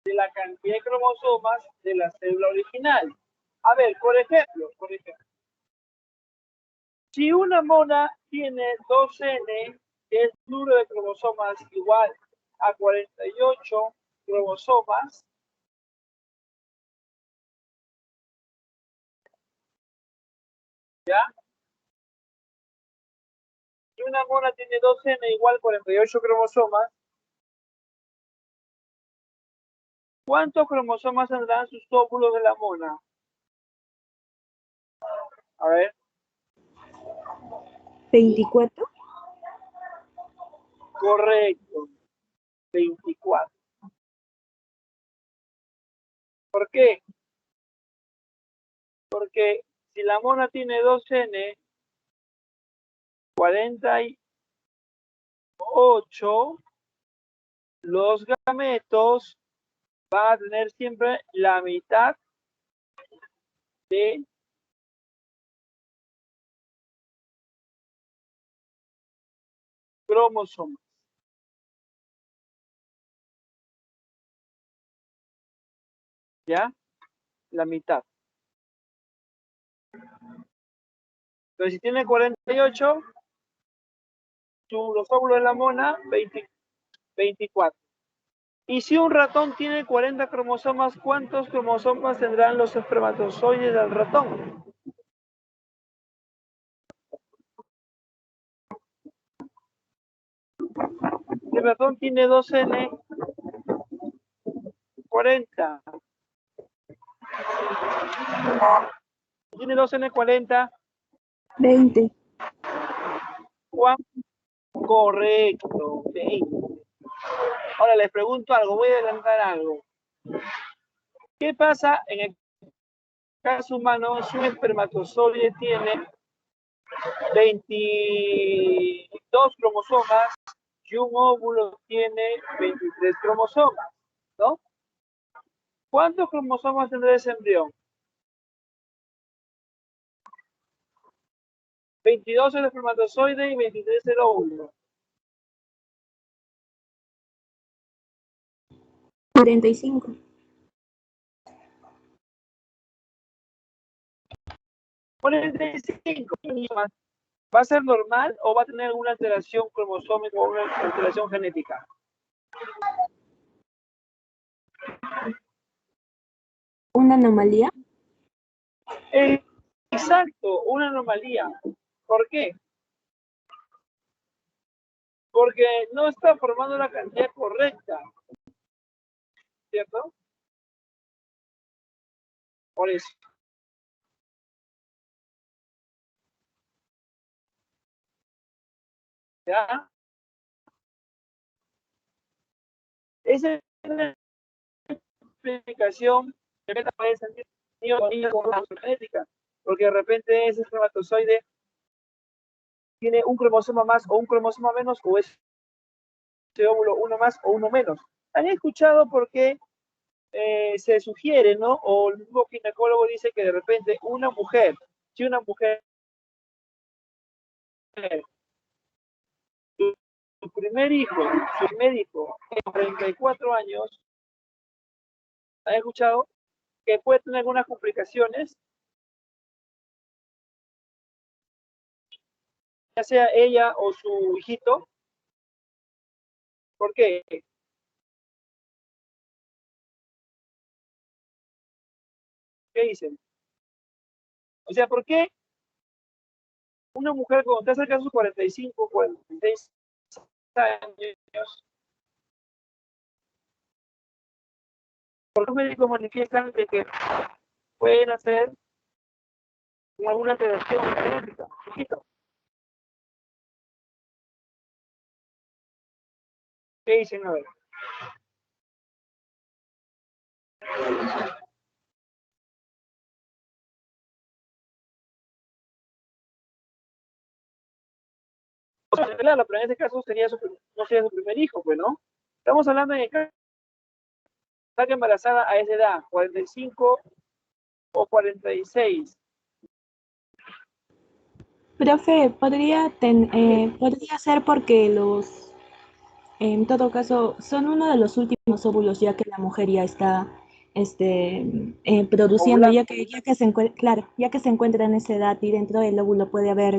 de la cantidad de cromosomas de la célula original. A ver, por ejemplo, si una mona tiene 2N, que es número de cromosomas igual a 48 cromosomas, ¿ya? Si una mona tiene 2N igual a 48 cromosomas, ¿cuántos cromosomas tendrán sus óvulos de la mona? A ver, 24. correcto, 24. ¿Por qué? Porque si la mona tiene 2N, 48, los gametos van a tener siempre la mitad de cromosomas. ¿Ya? La mitad. Entonces, si tiene 48, los óvulos de la mona, 24. Y si un ratón tiene 40 cromosomas, ¿cuántos cromosomas tendrán los espermatozoides del ratón? El ratón tiene 2N, 40. Tiene 2N, 40. 20. ¿Cuánto? Correcto. 20. Ahora les pregunto algo, voy a adelantar algo. ¿Qué pasa en el caso humano si un espermatozoide tiene 22 cromosomas y un óvulo tiene 23 cromosomas? ¿No? ¿Cuántos cromosomas tendrá ese embrión? 22 el espermatozoide y 23 el óvulo. 45. 45. ¿Va a ser normal o va a tener alguna alteración cromosómica o una alteración genética? ¿Una anomalía? Exacto, una anomalía. ¿Por qué? Porque no está formando la cantidad correcta. ¿Cierto? Por eso. ¿Ya? Esa es la explicación que me puede sentir. niños con una genética, porque de repente ese espermatozoide tiene un cromosoma más o un cromosoma menos, o ese óvulo uno más o uno menos. ¿Han escuchado por qué se sugiere, ¿no? O el mismo ginecólogo dice que de repente una mujer, si una mujer, su primer hijo, en 34 años, ¿han escuchado? Que puede tener algunas complicaciones, ya sea ella o su hijito. ¿Por qué? ¿Qué dicen? O sea, ¿por qué una mujer cuando está cerca de sus 45, 46 años, por los médicos manifiestan de que pueden hacer alguna alteración genética? ¿Qué dicen? A ver. Claro, pero en este caso sería no sería su primer hijo, pues, ¿no? Estamos hablando de que está embarazada a esa edad, 45 o 46. Profe, podría ser porque en todo caso, son uno de los últimos óvulos ya que la mujer ya está produciendo, Ovulando. ya que se encuentra en esa edad y dentro del óvulo puede haber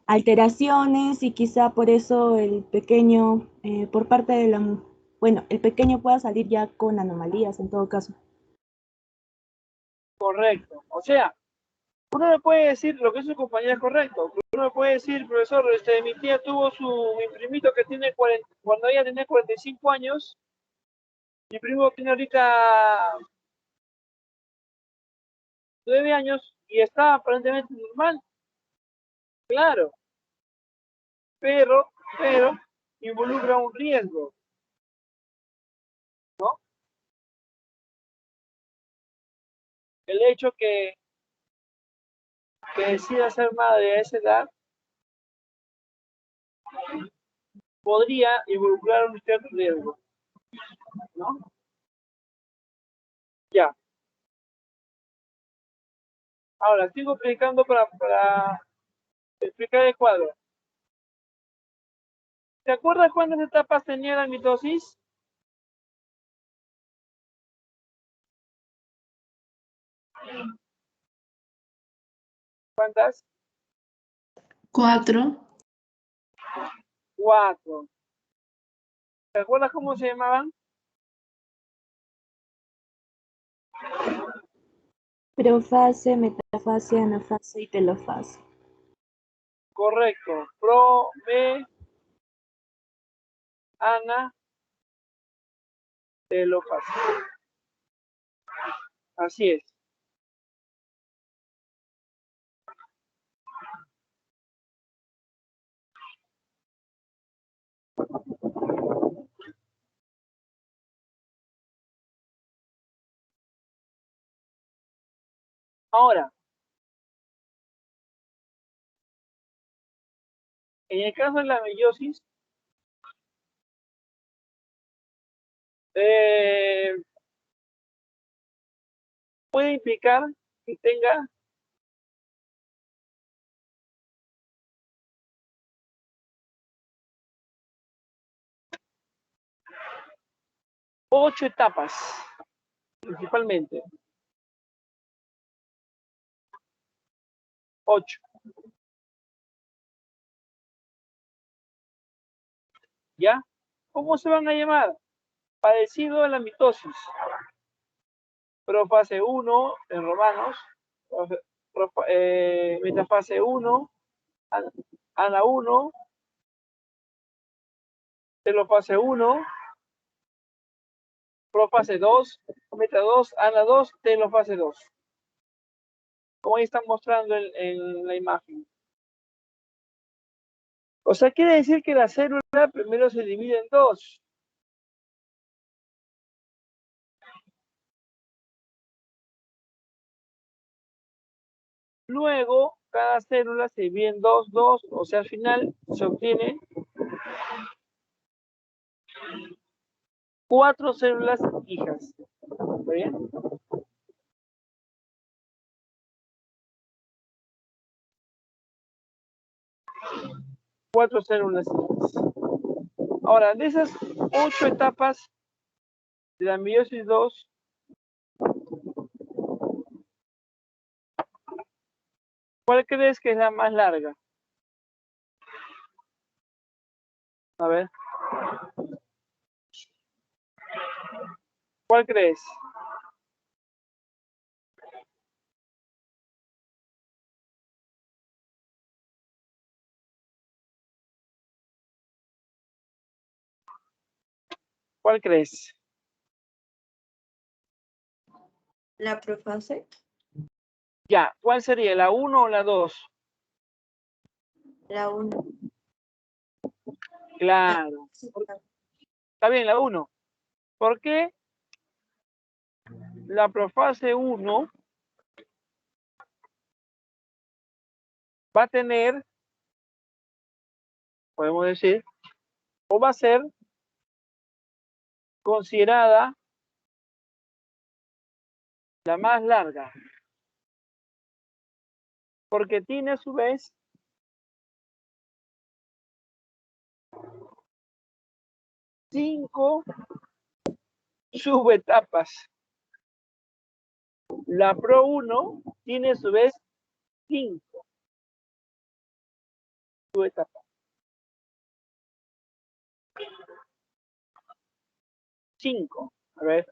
alteraciones y quizá por eso el pequeño, por parte de bueno, el pequeño pueda salir ya con anomalías en todo caso. Correcto. O sea, uno me puede decir lo que es su compañera es correcto. Uno me puede decir, profesor, mi tía tuvo mi primito que tiene cuando ella tenía 45 años, mi primo tiene ahorita 9 años y está aparentemente normal. Claro, pero involucra un riesgo, ¿no? El hecho que decida ser madre a esa edad podría involucrar un cierto riesgo, ¿no? Ya. Ahora, sigo explicando para explicar el cuadro. ¿Te acuerdas cuántas etapas tenía la mitosis? ¿Cuántas? 4. 4. ¿Te acuerdas cómo se llamaban? Profase, metafase, anafase y telofase. Correcto. Pro, me, ana, telofase. Así es. Ahora, en el caso de la meiosis, puede implicar que tenga 8 etapas, principalmente. 8. ¿Ya? ¿Cómo se van a llamar? Parecido a la mitosis. Profase 1 en romanos, metafase 1, ana 1, telofase 1, profase 2, meta 2, ana 2, telofase 2. Como ahí están mostrando en la imagen. O sea, quiere decir que la célula primero se divide en dos. Luego, cada célula se divide en 2, 2, o sea, al final se obtiene 4 células hijas. ¿Está bien? Cuatro células hijas. Ahora, de esas 8 etapas de la meiosis 2, ¿cuál crees que es la más larga? A ver. ¿Cuál crees? ¿Cuál crees? La profase. Ya, ¿cuál sería? ¿La 1 o la 2? La 1. Claro. Está bien, la 1. ¿Por qué? La profase 1 va a tener, podemos decir, o va a ser considerada la más larga, porque tiene a su vez 5 subetapas. La Pro 1 tiene a su vez 5 subetapas. 5. A ver.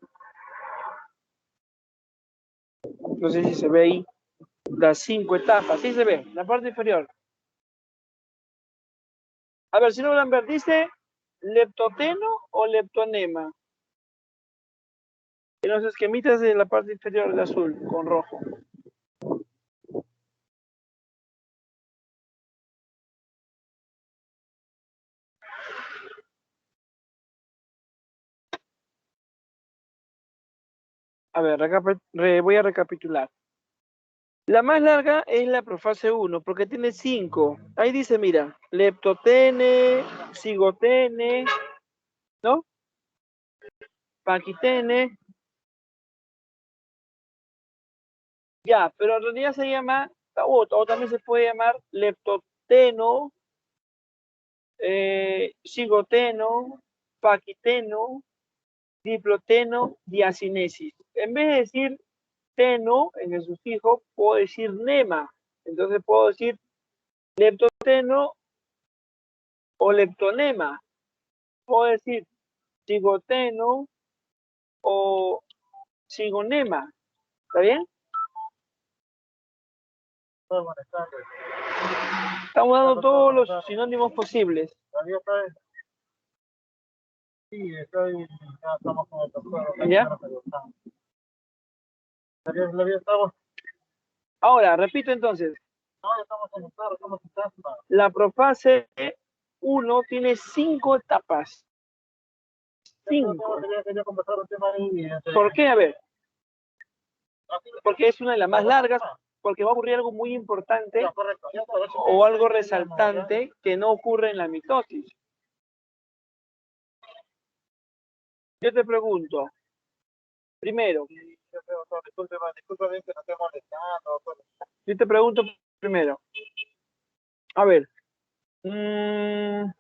No sé si se ve ahí las 5 etapas. Sí se ve, en la parte inferior. A ver, si no Lambert, ¿dice leptoteno o leptonema? En los esquemitas de la parte inferior de azul con rojo. A ver, voy a recapitular. La más larga es la profase 1, porque tiene 5. Ahí dice, mira, leptotene, cigotene, ¿no? Paquitene. Ya, pero en realidad se llama, o también se puede llamar leptoteno, cigoteno, paquiteno, diploteno, diacinesis. En vez de decir teno en el sufijo, puedo decir nema. Entonces puedo decir leptoteno o leptonema. Puedo decir cigoteno o cigonema. ¿Está bien? Estamos dando todos los sinónimos posibles. ¿Ya? Ahora, repito entonces. La profase 1 tiene 5 etapas. 5. ¿Por qué? A ver. Porque es una de las más largas, porque va a ocurrir algo muy importante o algo resaltante que no ocurre en la mitosis. Yo te pregunto, primero, yo te pregunto primero, a ver, un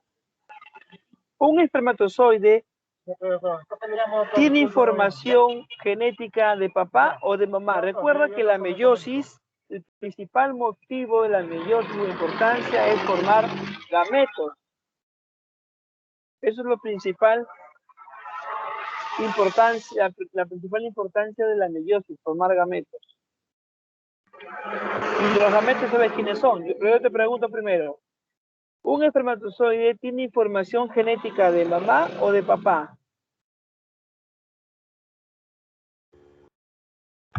espermatozoide tiene información genética de papá o de mamá. Recuerda que la meiosis, el principal motivo de la meiosis de importancia es formar gametos. Eso es lo principal importancia, la principal importancia de la meiosis, formar gametos. Y los gametos, ¿sabes quiénes son? Pero yo te pregunto primero, ¿un espermatozoide tiene información genética de mamá o de papá?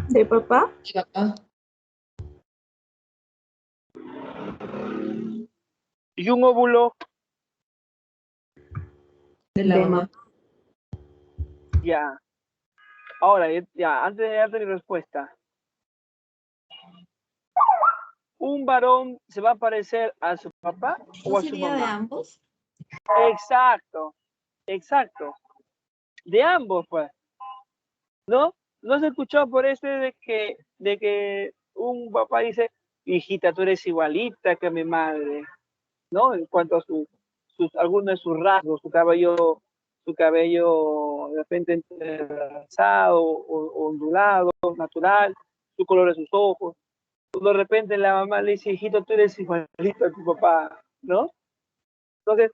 ¿De papá? ¿Y un óvulo? De la mamá. Ya. Ahora, ya, antes de darte mi respuesta. ¿Un varón se va a parecer a su papá o ¿No a su sería de mamá? ambos? Exacto, exacto. De ambos, pues. ¿No? ¿No se escuchó por eso de que un papá dice, hijita, tú eres igualita que mi madre? ¿No? En cuanto a algunos de sus rasgos, su cabello de repente entrelazado o ondulado, natural, su color de sus ojos. De repente la mamá le dice, hijito, tú eres igualito a tu papá, ¿no? Entonces,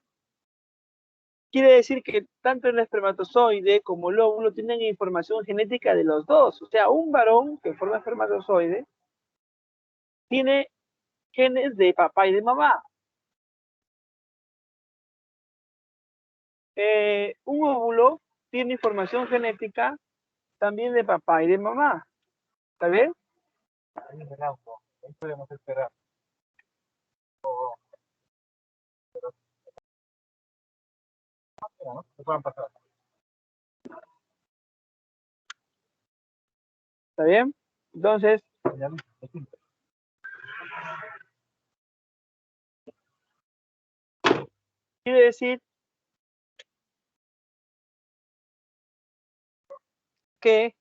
quiere decir que tanto el espermatozoide como el óvulo tienen información genética de los dos. O sea, un varón que forma espermatozoide tiene genes de papá y de mamá. Un óvulo tiene información genética también de papá y de mamá. ¿Está bien? Ahí podemos esperar. ¿Está bien? Entonces, quiere decir que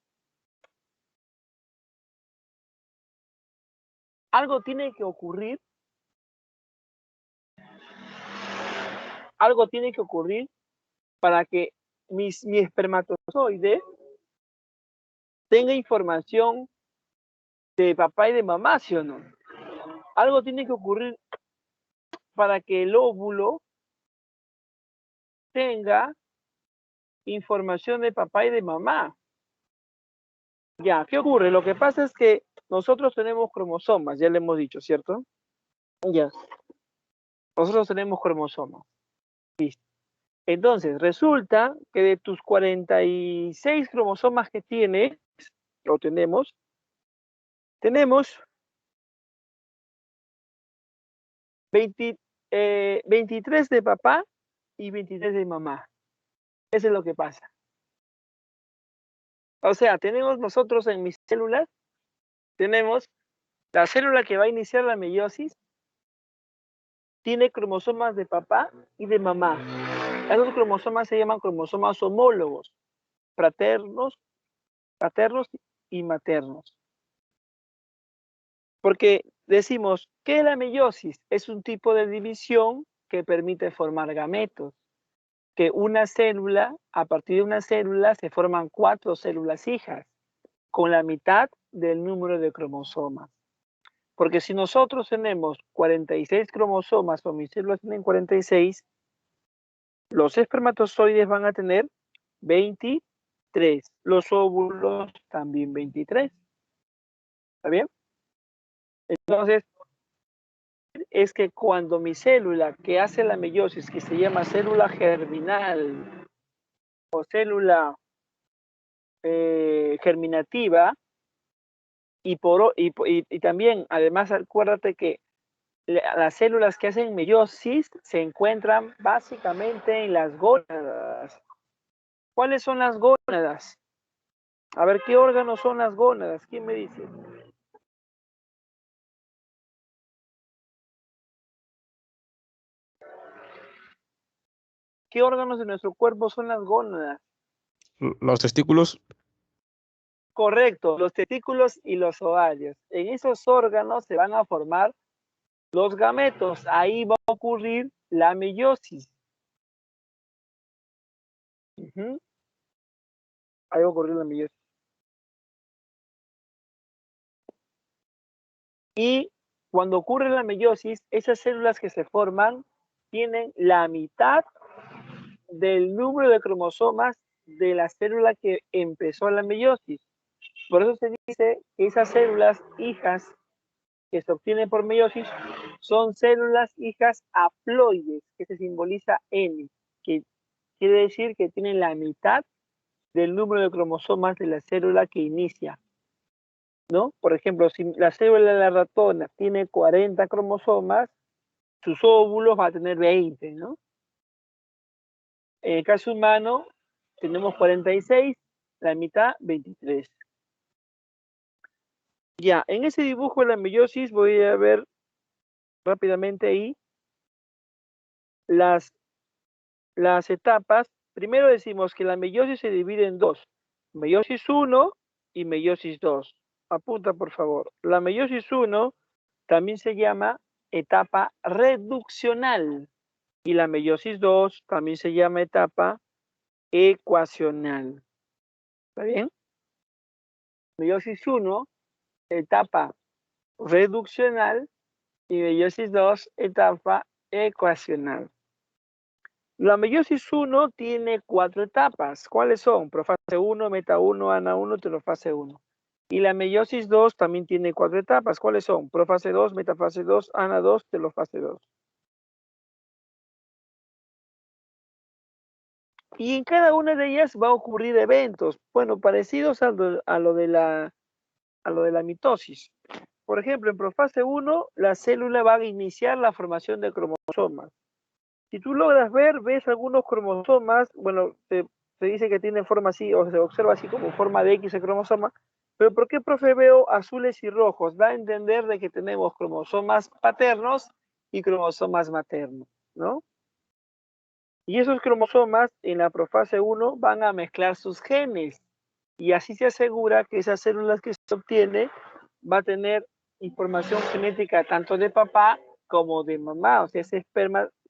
algo tiene que ocurrir para que mi espermatozoide tenga información de papá y de mamá, ¿sí o no? Algo tiene que ocurrir para que el óvulo tenga información de papá y de mamá. Ya, ¿qué ocurre? Lo que pasa es que nosotros tenemos cromosomas, ya le hemos dicho, ¿cierto? Ya. Nosotros tenemos cromosomas. Listo. Entonces, resulta que de tus 46 cromosomas que tienes, o tenemos 23 de papá y 23 de mamá. Eso es lo que pasa. O sea, tenemos nosotros en mis células, tenemos la célula que va a iniciar la meiosis, tiene cromosomas de papá y de mamá. Esos cromosomas se llaman cromosomas homólogos, paternos y maternos. Porque decimos que la meiosis es un tipo de división que permite formar gametos. Que una célula, a partir de una célula se forman 4 células hijas, con la mitad del número de cromosomas. Porque si nosotros tenemos 46 cromosomas o mis células tienen 46, los espermatozoides van a tener 23. Los óvulos también 23. ¿Está bien? Entonces, es que cuando mi célula que hace la meiosis, que se llama célula germinal o célula germinativa, y también, además, acuérdate que las células que hacen meiosis se encuentran básicamente en las gónadas. ¿Cuáles son las gónadas? A ver, ¿qué órganos son las gónadas? ¿Quién me dice? ¿Qué órganos de nuestro cuerpo son las gónadas? Los testículos. Correcto, los testículos y los ovarios. En esos órganos se van a formar los gametos. Ahí va a ocurrir la meiosis. Ahí va a ocurrir la meiosis. Y cuando ocurre la meiosis, esas células que se forman tienen la mitad del número de cromosomas de la célula que empezó la meiosis. Por eso se dice que esas células hijas que se obtienen por meiosis son células hijas haploides, que se simboliza N, que quiere decir que tienen la mitad del número de cromosomas de la célula que inicia, ¿no? Por ejemplo, si la célula de la ratona tiene 40 cromosomas, sus óvulos va a tener 20, ¿no? En el caso humano, tenemos 46, la mitad 23. Ya, en ese dibujo de la meiosis voy a ver rápidamente ahí las etapas. Primero decimos que la meiosis se divide en dos, meiosis 1 y meiosis 2. Apunta, por favor. La meiosis 1 también se llama etapa reduccional y la meiosis 2 también se llama etapa ecuacional. ¿Está bien? Meiosis 1, etapa reduccional, y meiosis 2, etapa ecuacional. La meiosis 1 tiene 4 etapas. ¿Cuáles son? Profase 1, meta 1, ana 1, telofase 1. Y la meiosis 2 también tiene 4 etapas. ¿Cuáles son? Profase 2, metafase 2, ana 2, telofase 2. Y en cada una de ellas va a ocurrir eventos, bueno, parecidos a lo de la mitosis. Por ejemplo, en profase 1, la célula va a iniciar la formación de cromosomas. Si tú logras ver, ves algunos cromosomas, bueno, se dice que tienen forma así, o se observa así como forma de X el cromosoma, pero ¿por qué, profe, veo azules y rojos? Da a entender de que tenemos cromosomas paternos y cromosomas maternos, ¿no? Y esos cromosomas en la profase 1 van a mezclar sus genes, y así se asegura que esas células que se obtiene va a tener información genética tanto de papá como de mamá, o sea, ese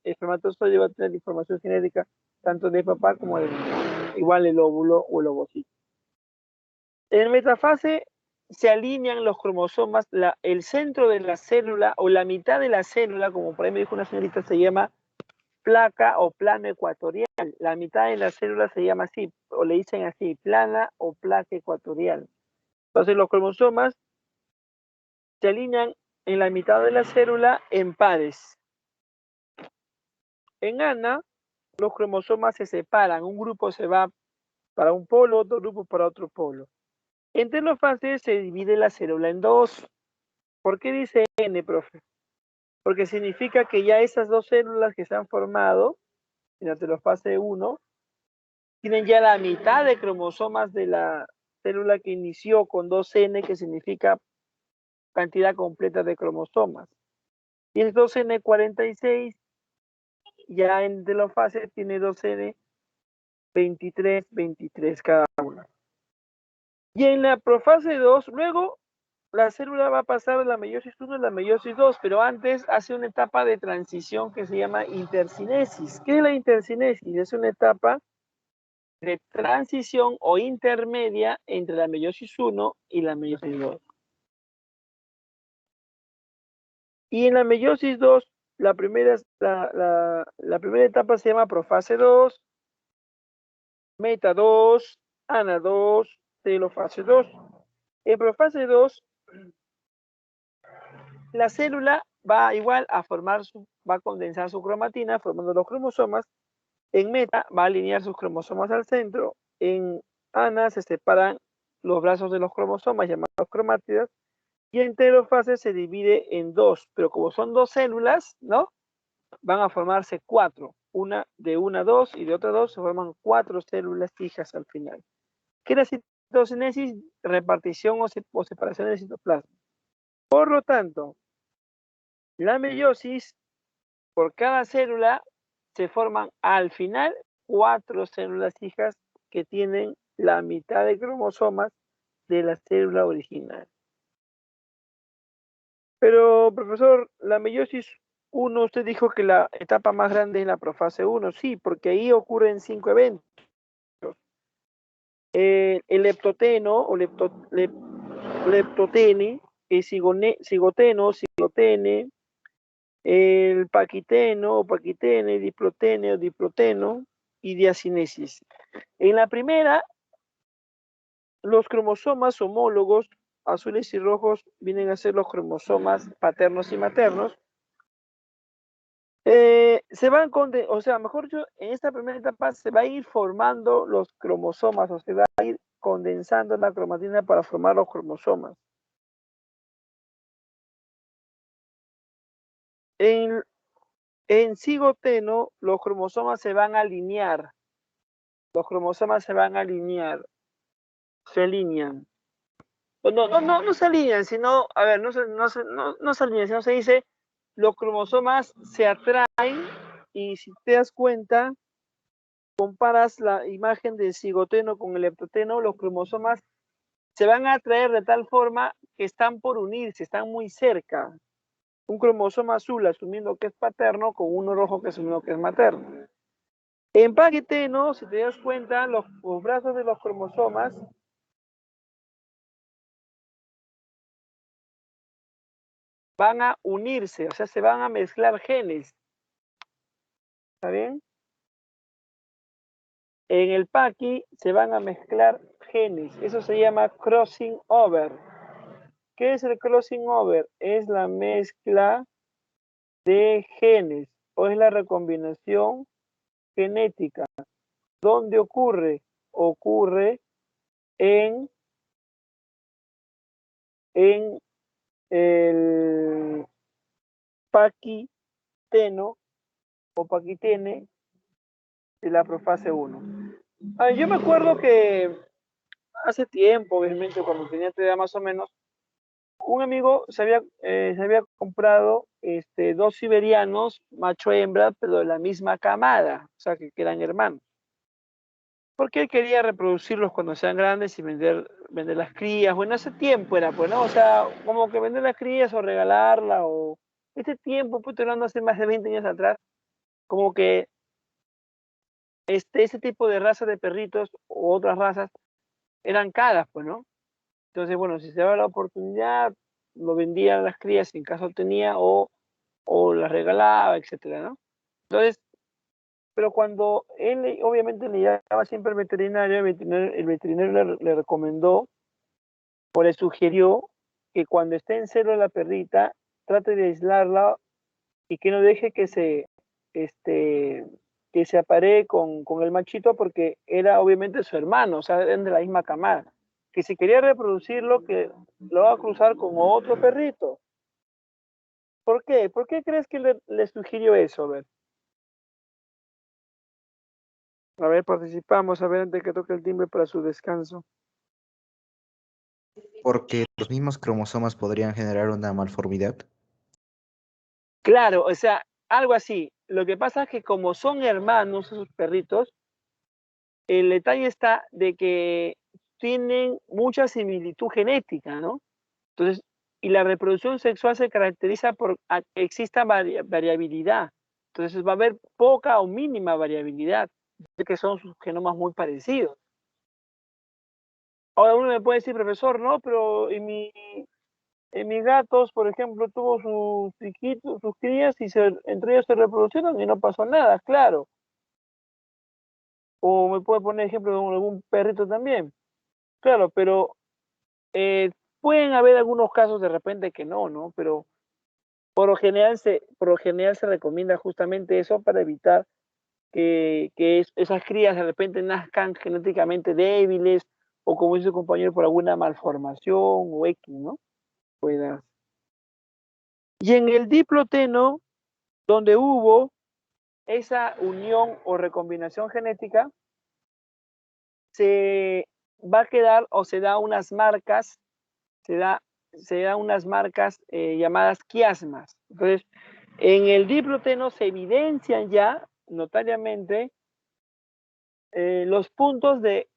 espermatozoide va a tener información genética tanto de papá como de mamá, igual el óvulo o el ovocito. En metafase se alinean los cromosomas, el centro de la célula o la mitad de la célula, como por ahí me dijo una señorita, se llama placa o plano ecuatorial. La mitad de la célula se llama así, o le dicen así, plana o placa ecuatorial. Entonces los cromosomas se alinean en la mitad de la célula en pares. En Ana, los cromosomas se separan, un grupo se va para un polo, otro grupo para otro polo. En telofase se divide la célula en dos. ¿Por qué dice N, profe? Porque significa que ya esas dos células que se han formado en la telofase 1 tienen ya la mitad de cromosomas de la célula que inició con 2N, que significa cantidad completa de cromosomas. Y el 2N46 ya en telofase tiene 2N 23 cada una. Y en la profase 2, luego la célula va a pasar de la meiosis 1 a la meiosis 2, pero antes hace una etapa de transición que se llama intercinesis. ¿Qué es la intercinesis? Es una etapa de transición o intermedia entre la meiosis 1 y la meiosis 2. Y en la meiosis 2, la primera etapa se llama profase 2, meta 2, ana 2, telofase 2. En profase 2, la célula va igual a va a condensar su cromatina formando los cromosomas. En meta va a alinear sus cromosomas al centro. En ana se separan los brazos de los cromosomas llamados cromátidas. Y en telofase se divide en dos, pero como son dos células, ¿no? Van a formarse cuatro. Una de una, dos, y de otra dos se forman 4 células hijas al final. ¿Qué es la citocinesis? Repartición o separación del citoplasma. Por lo tanto, la meiosis, por cada célula, se forman al final 4 células hijas que tienen la mitad de cromosomas de la célula original. Pero, profesor, la meiosis 1, usted dijo que la etapa más grande es la profase 1. Sí, porque ahí ocurren 5 eventos. El leptoteno o leptotene, el cigoteno, cigotene, el paquiteno o paquitene, diplotene o diploteno y diacinesis. En la primera, los cromosomas homólogos azules y rojos vienen a ser los cromosomas paternos y maternos. Se van mejor dicho, en esta primera etapa se va a ir formando los cromosomas, o se va a ir condensando la cromatina para formar los cromosomas. En cigoteno, los cromosomas se van a alinear. Los cromosomas se van a alinear. Se alinean. No se alinean, sino, a ver, no se alinean, sino se dice los cromosomas se atraen y si te das cuenta, comparas la imagen del cigoteno con el leptoteno, los cromosomas se van a atraer de tal forma que están por unirse, están muy cerca. Un cromosoma azul asumiendo que es paterno con uno rojo que asumiendo que es materno. En paqueteno, si te das cuenta, los brazos de los cromosomas van a unirse, o sea, se van a mezclar genes. ¿Está bien? En el paqui se van a mezclar genes. Eso se llama crossing over. ¿Qué es el crossing over? Es la mezcla de genes o es la recombinación genética. ¿Dónde ocurre? Ocurre en el paquiteno o paquitene de la profase 1. Yo me acuerdo que hace tiempo, obviamente, cuando tenía tu edad más o menos, un amigo se había comprado dos siberianos, macho y hembra, pero de la misma camada, o sea, que eran hermanos. Porque él quería reproducirlos cuando sean grandes y vender las crías. Bueno, ese tiempo era, pues, ¿no? O sea, como que vender las crías o regalarla o... Ese tiempo, pues, estoy hablando hace más de 20 años atrás, como que ese tipo de raza de perritos o otras razas eran caras, pues, ¿no? Entonces, bueno, si se daba la oportunidad, lo vendía a las crías en caso tenía o las regalaba, etcétera, ¿no? Entonces, pero cuando él obviamente le llevaba siempre al veterinario, el veterinario le recomendó o le sugirió que cuando esté en celo la perrita, trate de aislarla y que no deje que se aparee con el machito porque era obviamente su hermano, o sea, eran de la misma camada. Que si quería reproducirlo, que lo va a cruzar con otro perrito. ¿Por qué? ¿Por qué crees que le sugirió eso? A ver, participamos, a ver, antes que toque el timbre para su descanso. Porque los mismos cromosomas podrían generar una malformidad. Claro, o sea, algo así. Lo que pasa es que como son hermanos esos perritos, el detalle está de que tienen mucha similitud genética, ¿no? Entonces, y la reproducción sexual se caracteriza por que exista variabilidad. Entonces va a haber poca o mínima variabilidad, de que son sus genomas muy parecidos. Ahora uno me puede decir, profesor, no, pero en mis gatos, por ejemplo, tuvo sus hijitos, sus crías y entre ellos se reproducieron y no pasó nada, claro. O me puede poner ejemplo de algún perrito también. Claro, pero pueden haber algunos casos de repente que no, ¿no? Pero por lo general se recomienda justamente eso para evitar que esas crías de repente nazcan genéticamente débiles o como dice su compañero por alguna malformación o X, ¿no? Puedas. Y en el diploteno, donde hubo esa unión o recombinación genética, se va a quedar o se da unas marcas, se da unas marcas llamadas quiasmas. Entonces, en el diploteno se evidencian ya notariamente los puntos de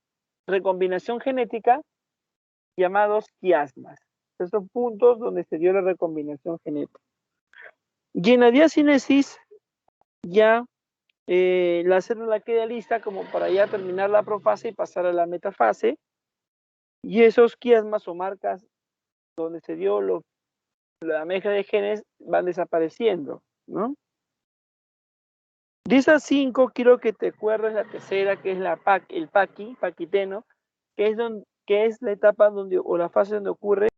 recombinación genética llamados quiasmas. Esos son puntos donde se dio la recombinación genética. Y en la diacinesis ya la célula queda lista como para ya terminar la profase y pasar a la metafase. Y esos quiasmas o marcas donde se dio la mezcla de genes van desapareciendo, ¿no? De esas 5, quiero que te acuerdes la tercera, que es el paquiteno, que es la etapa o la fase donde ocurre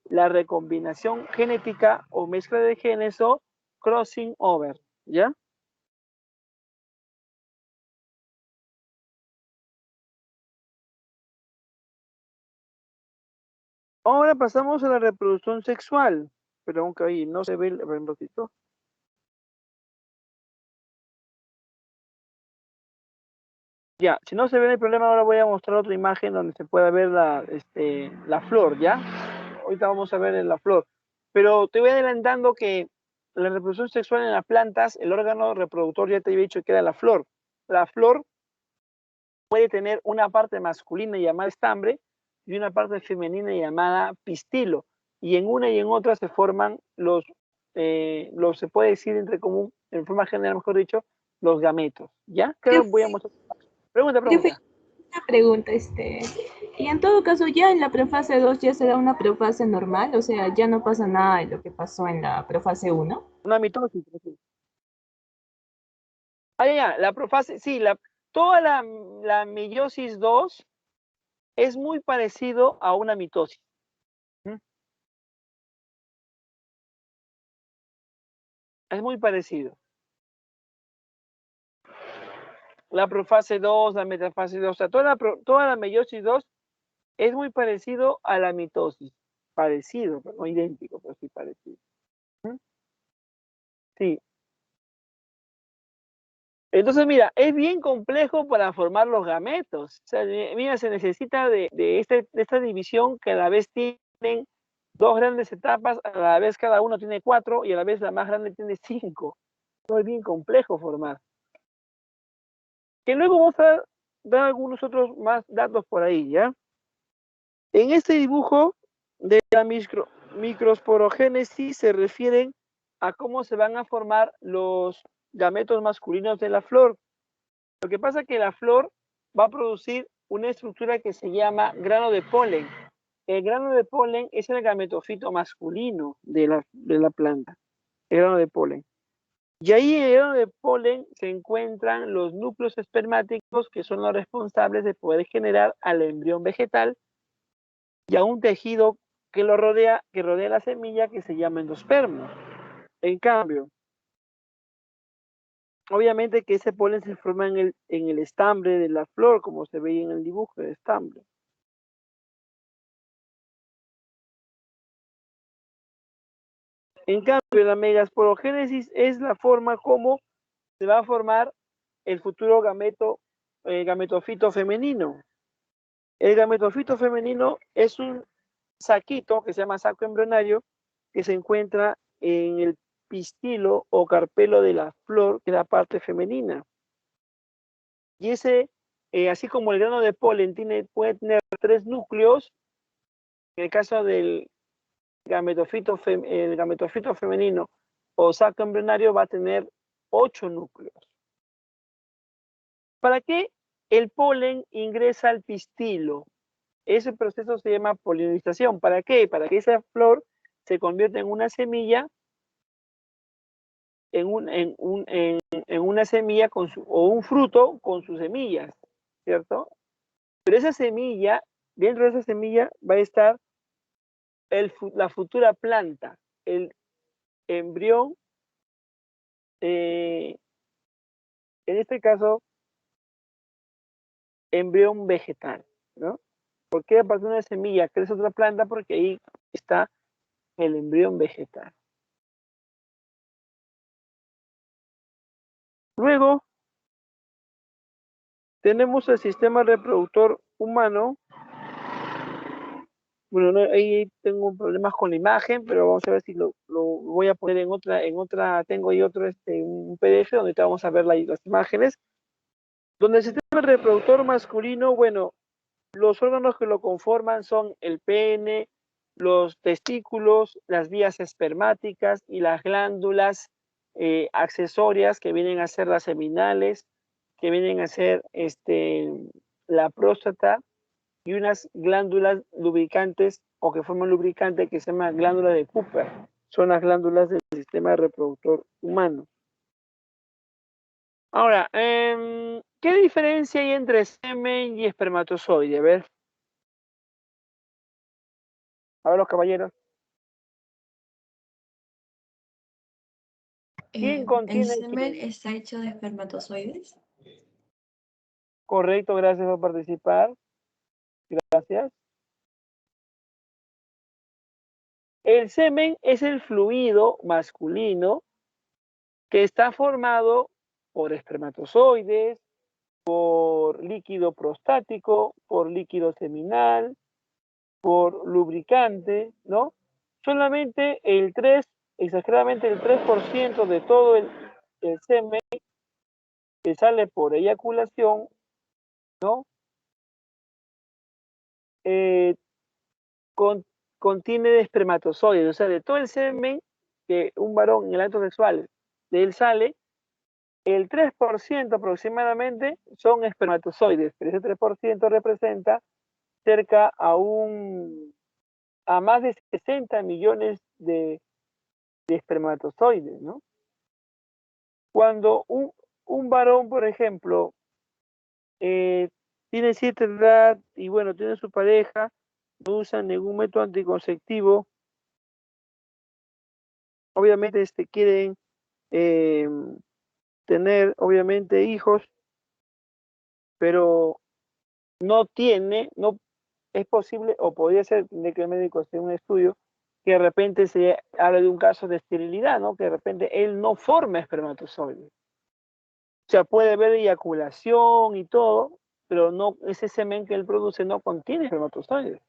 la recombinación genética o mezcla de genes o crossing over, ¿ya? Ahora pasamos a la reproducción sexual, pero aunque ahí no se ve el ratito. Ya, si no se ve el problema, ahora voy a mostrar otra imagen donde se pueda ver la flor, ¿ya? Ahorita vamos a ver la flor. Pero te voy adelantando que la reproducción sexual en las plantas, el órgano reproductor ya te había dicho que era la flor. La flor puede tener una parte masculina llamada estambre y una parte femenina llamada pistilo. Y en una y en otra se forman se puede decir entre común, en forma general, mejor dicho, los gametos. ¿Ya? Claro, voy a mostrar. Pregunta. Una pregunta, y en todo caso, ya en la prefase 2 ya se da una prefase normal, o sea, ya no pasa nada de lo que pasó en la prefase 1. Una mitosis. Sí. Ya, la profase, sí, toda la meiosis 2 es muy parecido a una mitosis. Es muy parecido. La profase 2, la metafase 2, o sea, toda la meiosis 2 es muy parecido a la mitosis. Parecido, pero no idéntico, pero sí parecido. Sí. Entonces, mira, es bien complejo para formar los gametos. O sea, mira, se necesita de esta división que a la vez tienen dos grandes etapas, a la vez cada uno tiene 4 y a la vez la más grande tiene 5. Es bien complejo formar. Que luego vamos a dar algunos otros más datos por ahí, ¿ya? En este dibujo de la microsporogénesis se refieren a cómo se van a formar los gametos masculinos de la flor. Lo que pasa es que la flor va a producir una estructura que se llama grano de polen. El grano de polen es el gametofito masculino de la planta, el grano de polen. Y ahí en el grano de polen se encuentran los núcleos espermáticos que son los responsables de poder generar al embrión vegetal y a un tejido que rodea la semilla que se llama endospermo. En cambio, obviamente que ese polen se forma en el estambre de la flor, como se ve en el dibujo del estambre. En cambio, la megasporogénesis es la forma como se va a formar el futuro gametofito femenino. El gametofito femenino es un saquito que se llama saco embrionario que se encuentra en el pistilo o carpelo de la flor, que es la parte femenina. Y ese, así como el grano de polen puede tener 3 núcleos, en el caso del gametofito femenino o saco embrionario va a tener 8 núcleos. ¿Para qué el polen ingresa al pistilo? Ese proceso se llama polinización. ¿Para qué? Para que esa flor se convierta en una semilla, en una semilla o un fruto con sus semillas, ¿cierto? Pero esa semilla, dentro de esa semilla va a estar la futura planta, el embrión, en este caso, embrión vegetal, ¿no? ¿Por qué a partir de una semilla crece otra planta? Porque ahí está el embrión vegetal. Luego, tenemos el sistema reproductor humano. Bueno, ahí tengo problemas con la imagen, pero vamos a ver si lo voy a poner en otra, tengo ahí otro, un PDF donde te vamos a ver las imágenes. Donde el sistema reproductor masculino, bueno, los órganos que lo conforman son el pene, los testículos, las vías espermáticas y las glándulas accesorias que vienen a ser las seminales, que vienen a ser la próstata y unas glándulas lubricantes o que forman lubricante que se llama glándula de Cooper. Son las glándulas del sistema reproductor humano. Ahora, ¿qué diferencia hay entre semen y espermatozoide? A ver los caballeros. ¿Quién ¿El contiene el semen semen? está hecho de espermatozoides? Correcto, gracias por participar. Gracias. El semen es el fluido masculino que está formado por espermatozoides, por líquido prostático, por líquido seminal, por lubricante, ¿no? Solamente el 3 exageradamente el 3% de todo el semen que sale por eyaculación, ¿no? Con, contiene espermatozoides, o sea, de todo el semen que un varón en el acto sexual de él sale, el 3% aproximadamente son espermatozoides, pero ese 3% representa cerca a más de 60 millones de espermatozoides, ¿no? Cuando un varón, por ejemplo, tiene cierta edad y bueno, tiene su pareja, no usa ningún método anticonceptivo, obviamente quieren tener, obviamente, hijos, pero no es posible, o podría ser de que el médico esté en un estudio, que de repente se habla de un caso de esterilidad, ¿no? Que de repente él no forma espermatozoides. O sea, puede haber eyaculación y todo, pero no, ese semen que él produce no contiene espermatozoides.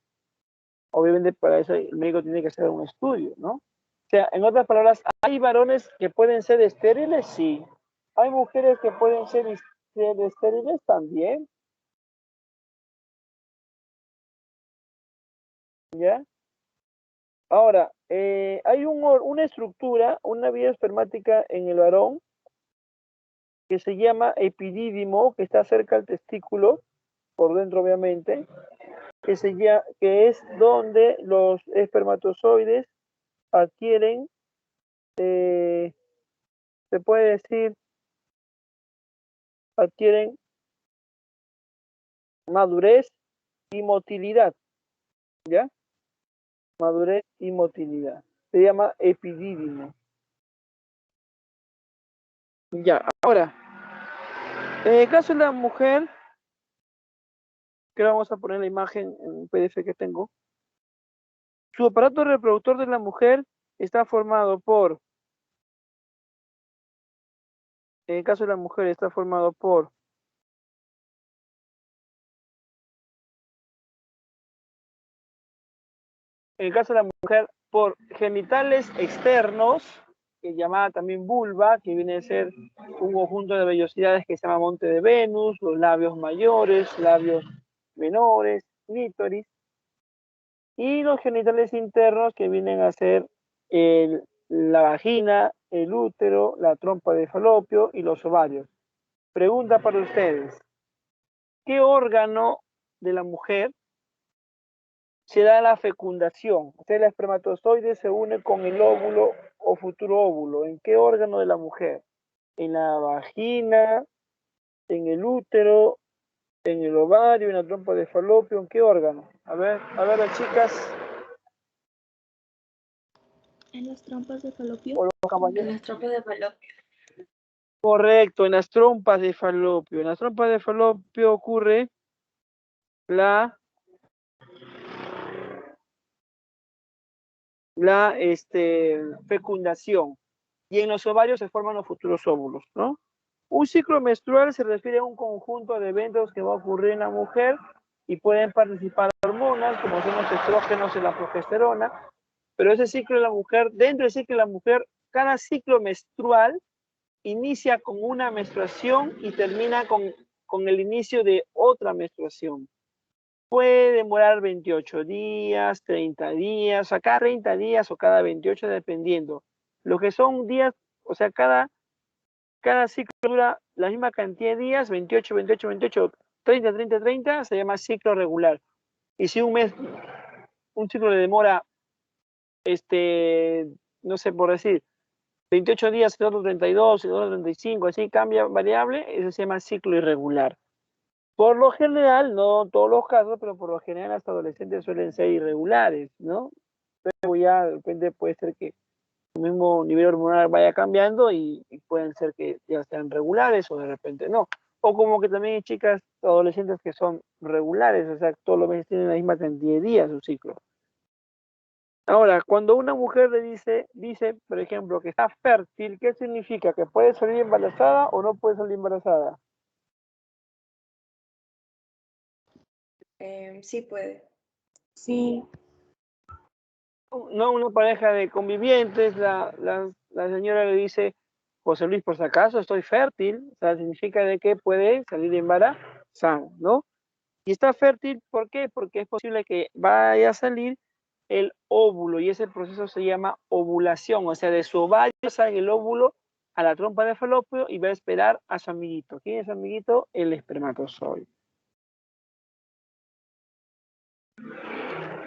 Obviamente para eso el médico tiene que hacer un estudio, ¿no? O sea, en otras palabras, ¿hay varones que pueden ser estériles? Sí. ¿Hay mujeres que pueden ser estériles? También. ¿Ya? Ahora, hay una estructura, una vía espermática en el varón que se llama epidídimo, que está cerca del testículo, por dentro obviamente, que es donde los espermatozoides adquieren, se puede decir, adquieren madurez y motilidad, ¿ya? Madurez y motilidad. Se llama epidídimo. Ya, ahora, en el caso de la mujer, que vamos a poner la imagen en un PDF que tengo, su aparato reproductor de la mujer está formado por, en el caso de la mujer, está formado por en el caso de la mujer, por genitales externos, que es llamada también vulva, que viene a ser un conjunto de vellosidades que se llama monte de Venus, los labios mayores, labios menores, clítoris, y los genitales internos que vienen a ser la vagina, el útero, la trompa de falopio y los ovarios. Pregunta para ustedes, ¿qué órgano de la mujer se da la fecundación? O sea, el espermatozoide se une con el óvulo o futuro óvulo. ¿En qué órgano de la mujer? ¿En la vagina, en el útero, en el ovario, en la trompa de falopio? ¿En qué órgano? A ver las chicas En las trompas de falopio. o los En caballeros. las tropas de falopio. Correcto, en las trompas de falopio. En las trompas de falopio ocurre la fecundación. Y en los ovarios se forman los futuros óvulos, ¿no? Un ciclo menstrual se refiere a un conjunto de eventos que va a ocurrir en la mujer y pueden participar hormonas como son los estrógenos y la progesterona, pero ese ciclo de la mujer, dentro del ciclo de la mujer, cada ciclo menstrual inicia con una menstruación y termina con el inicio de otra menstruación. Puede demorar 28 días, 30 días, a cada 30 días o cada 28 dependiendo. Lo que son días, o sea, cada ciclo dura la misma cantidad de días, 28, 28, 28, 30, 30, 30, se llama ciclo regular. Y si un ciclo le demora, no sé por decir, 28 días, el otro 32, el otro 35, así cambia variable, eso se llama ciclo irregular. Por lo general, no todos los casos, pero por lo general los adolescentes suelen ser irregulares, ¿no? Pero ya de repente puede ser que el mismo nivel hormonal vaya cambiando y pueden ser que ya sean regulares o de repente no. O como que también hay chicas adolescentes que son regulares, o sea, todos los meses tienen la misma cantidad de días su ciclo. Ahora, cuando una mujer le dice, por ejemplo, que está fértil, ¿qué significa? ¿Que puede salir embarazada o no puede salir embarazada? Sí puede. Sí, no una pareja de convivientes, la señora le dice, José Luis, por si acaso estoy fértil, o sea, significa de que puede salir embarazada, ¿no? Y está fértil, ¿por qué? Porque es posible que vaya a salir el óvulo y ese proceso se llama ovulación, o sea, de su ovario sale el óvulo a la trompa de falopio y va a esperar a su amiguito. ¿Quién es su amiguito? El espermatozoide.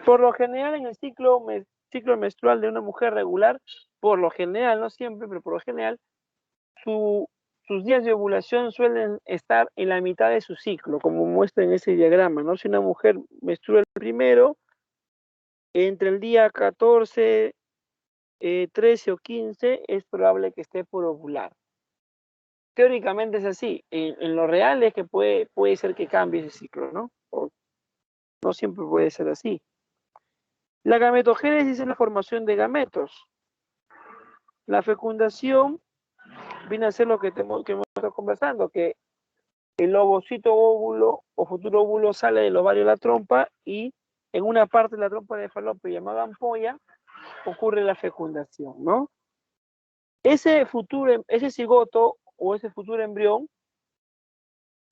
Por lo general, en el ciclo menstrual de una mujer regular, por lo general, no siempre, pero por lo general, sus días de ovulación suelen estar en la mitad de su ciclo, como muestra en ese diagrama, ¿no? Si una mujer menstrua el primero, entre el día 14, 13 o 15, es probable que esté por ovular. Teóricamente es así. En lo real es que puede ser que cambie ese ciclo, ¿no? O no siempre puede ser así. La gametogénesis es la formación de gametos. La fecundación viene a ser lo que hemos estado conversando, que el ovocito óvulo o futuro óvulo sale del ovario de la trompa y en una parte de la trompa de falopio llamada ampolla ocurre la fecundación, ¿no? Ese cigoto o ese futuro embrión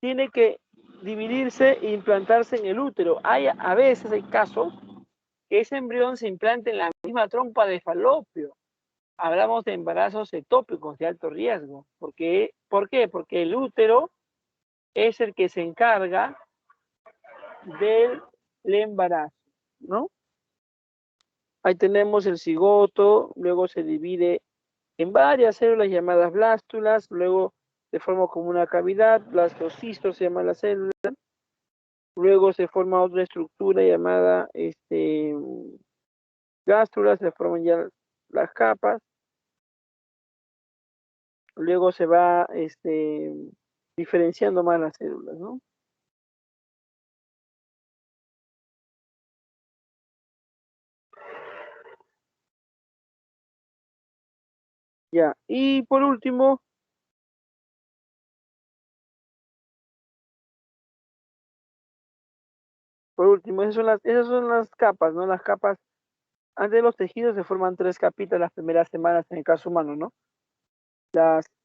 tiene que dividirse e implantarse en el útero. A veces hay casos que ese embrión se implante en la misma trompa de falopio. Hablamos de embarazos ectópicos de alto riesgo. ¿Por qué? Porque el útero es el que se encarga del embarazo, ¿no? Ahí tenemos el cigoto, luego se divide en varias células llamadas blástulas, luego se forma como una cavidad, blastocisto se llama la célula, luego se forma otra estructura llamada gástrula, se forman ya las capas, luego se va diferenciando más las células, ¿no? Ya, y por último, esas son las capas, ¿no? Las capas, antes de los tejidos se forman 3 capitas las primeras semanas en el caso humano, ¿no?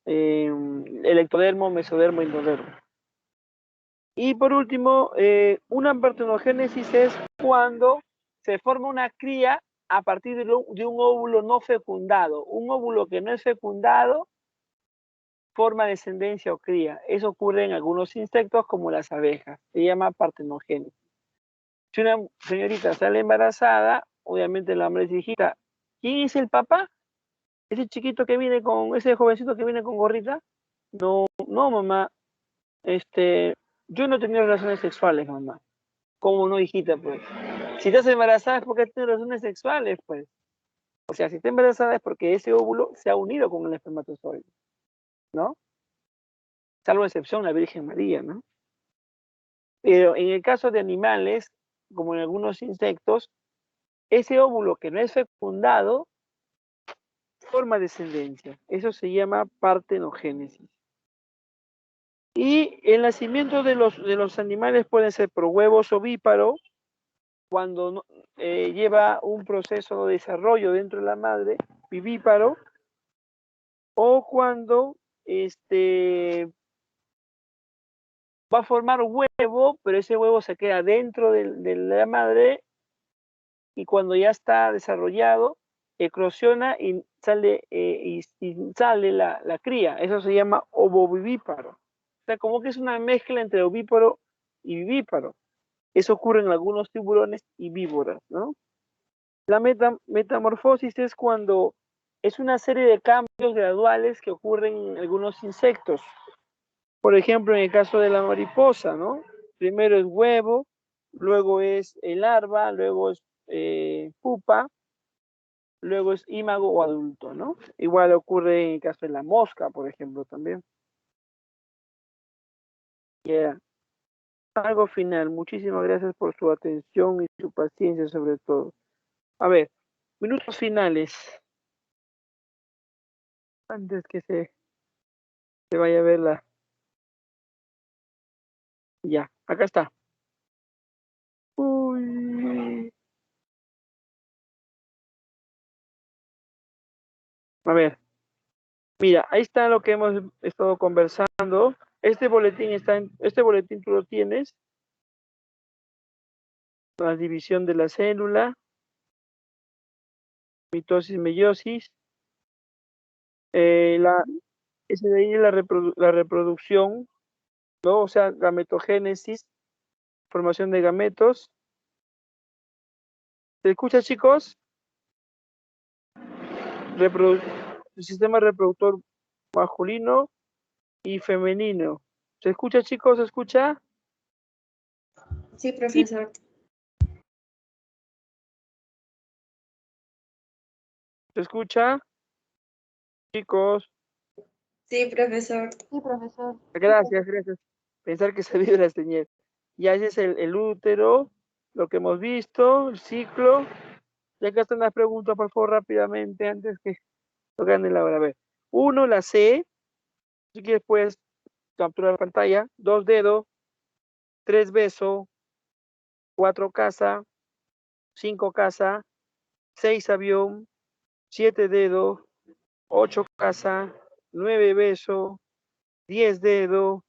El ectodermo, mesodermo y endodermo. Y por último, una partenogénesis es cuando se forma una cría a partir de un óvulo no fecundado. Un óvulo que no es fecundado forma descendencia o cría. Eso ocurre en algunos insectos como las abejas. Se llama partenogénesis. Si una señorita sale embarazada, obviamente la madre dice, hijita, ¿quién es el papá? Ese chiquito que viene ese jovencito que viene con gorrita. No, no, mamá, yo no he tenido relaciones sexuales, mamá. ¿Cómo no, hijita? Pues, si estás embarazada es porque tienes relaciones sexuales, pues. O sea, si está embarazada es porque ese óvulo se ha unido con el espermatozoide, ¿no? Salvo excepción la Virgen María, ¿no? Pero en el caso de animales, como en algunos insectos, ese óvulo que no es fecundado forma descendencia. Eso se llama partenogénesis. Y el nacimiento de los animales puede ser por huevos ovíparos, cuando lleva un proceso de desarrollo dentro de la madre, vivíparo, o cuando va a formar huevo, pero ese huevo se queda dentro de la madre y cuando ya está desarrollado, eclosiona y sale, la cría. Eso se llama ovovivíparo. O sea, como que es una mezcla entre ovíparo y vivíparo. Eso ocurre en algunos tiburones y víboras, ¿no? La metamorfosis es cuando es una serie de cambios graduales que ocurren en algunos insectos. Por ejemplo, en el caso de la mariposa, ¿no? Primero es huevo, luego es larva, luego es pupa, luego es imago o adulto, ¿no? Igual ocurre en el caso de la mosca, por ejemplo, también. Yeah. Algo final. Muchísimas gracias por su atención y su paciencia sobre todo. A ver, minutos finales. Antes que se vaya a ver la... Ya, acá está. Uy. A ver, mira, ahí está lo que hemos estado conversando. Este boletín tú lo tienes, la división de la célula, mitosis, meiosis, ese de ahí es la reproducción, ¿no? O sea, gametogénesis, formación de gametos. ¿Se escucha, chicos? El sistema reproductor masculino y femenino. ¿Se escucha, chicos? ¿Se escucha? Sí, profesor. ¿Se escucha? Chicos, Sí, profesor. Sí, profesor. gracias, gracias. Pensar que se vio la señal. Ya ese es el útero, lo que hemos visto, el ciclo. Y acá están las preguntas, por favor, rápidamente, antes que lo gane la hora. A ver, uno, la C. Si quieres, puedes capturar pantalla. 2 dedos, 3 beso, 4 casa, 5 casa, 6 avión, 7 dedos, 8 casa, 9 beso, 10 dedos,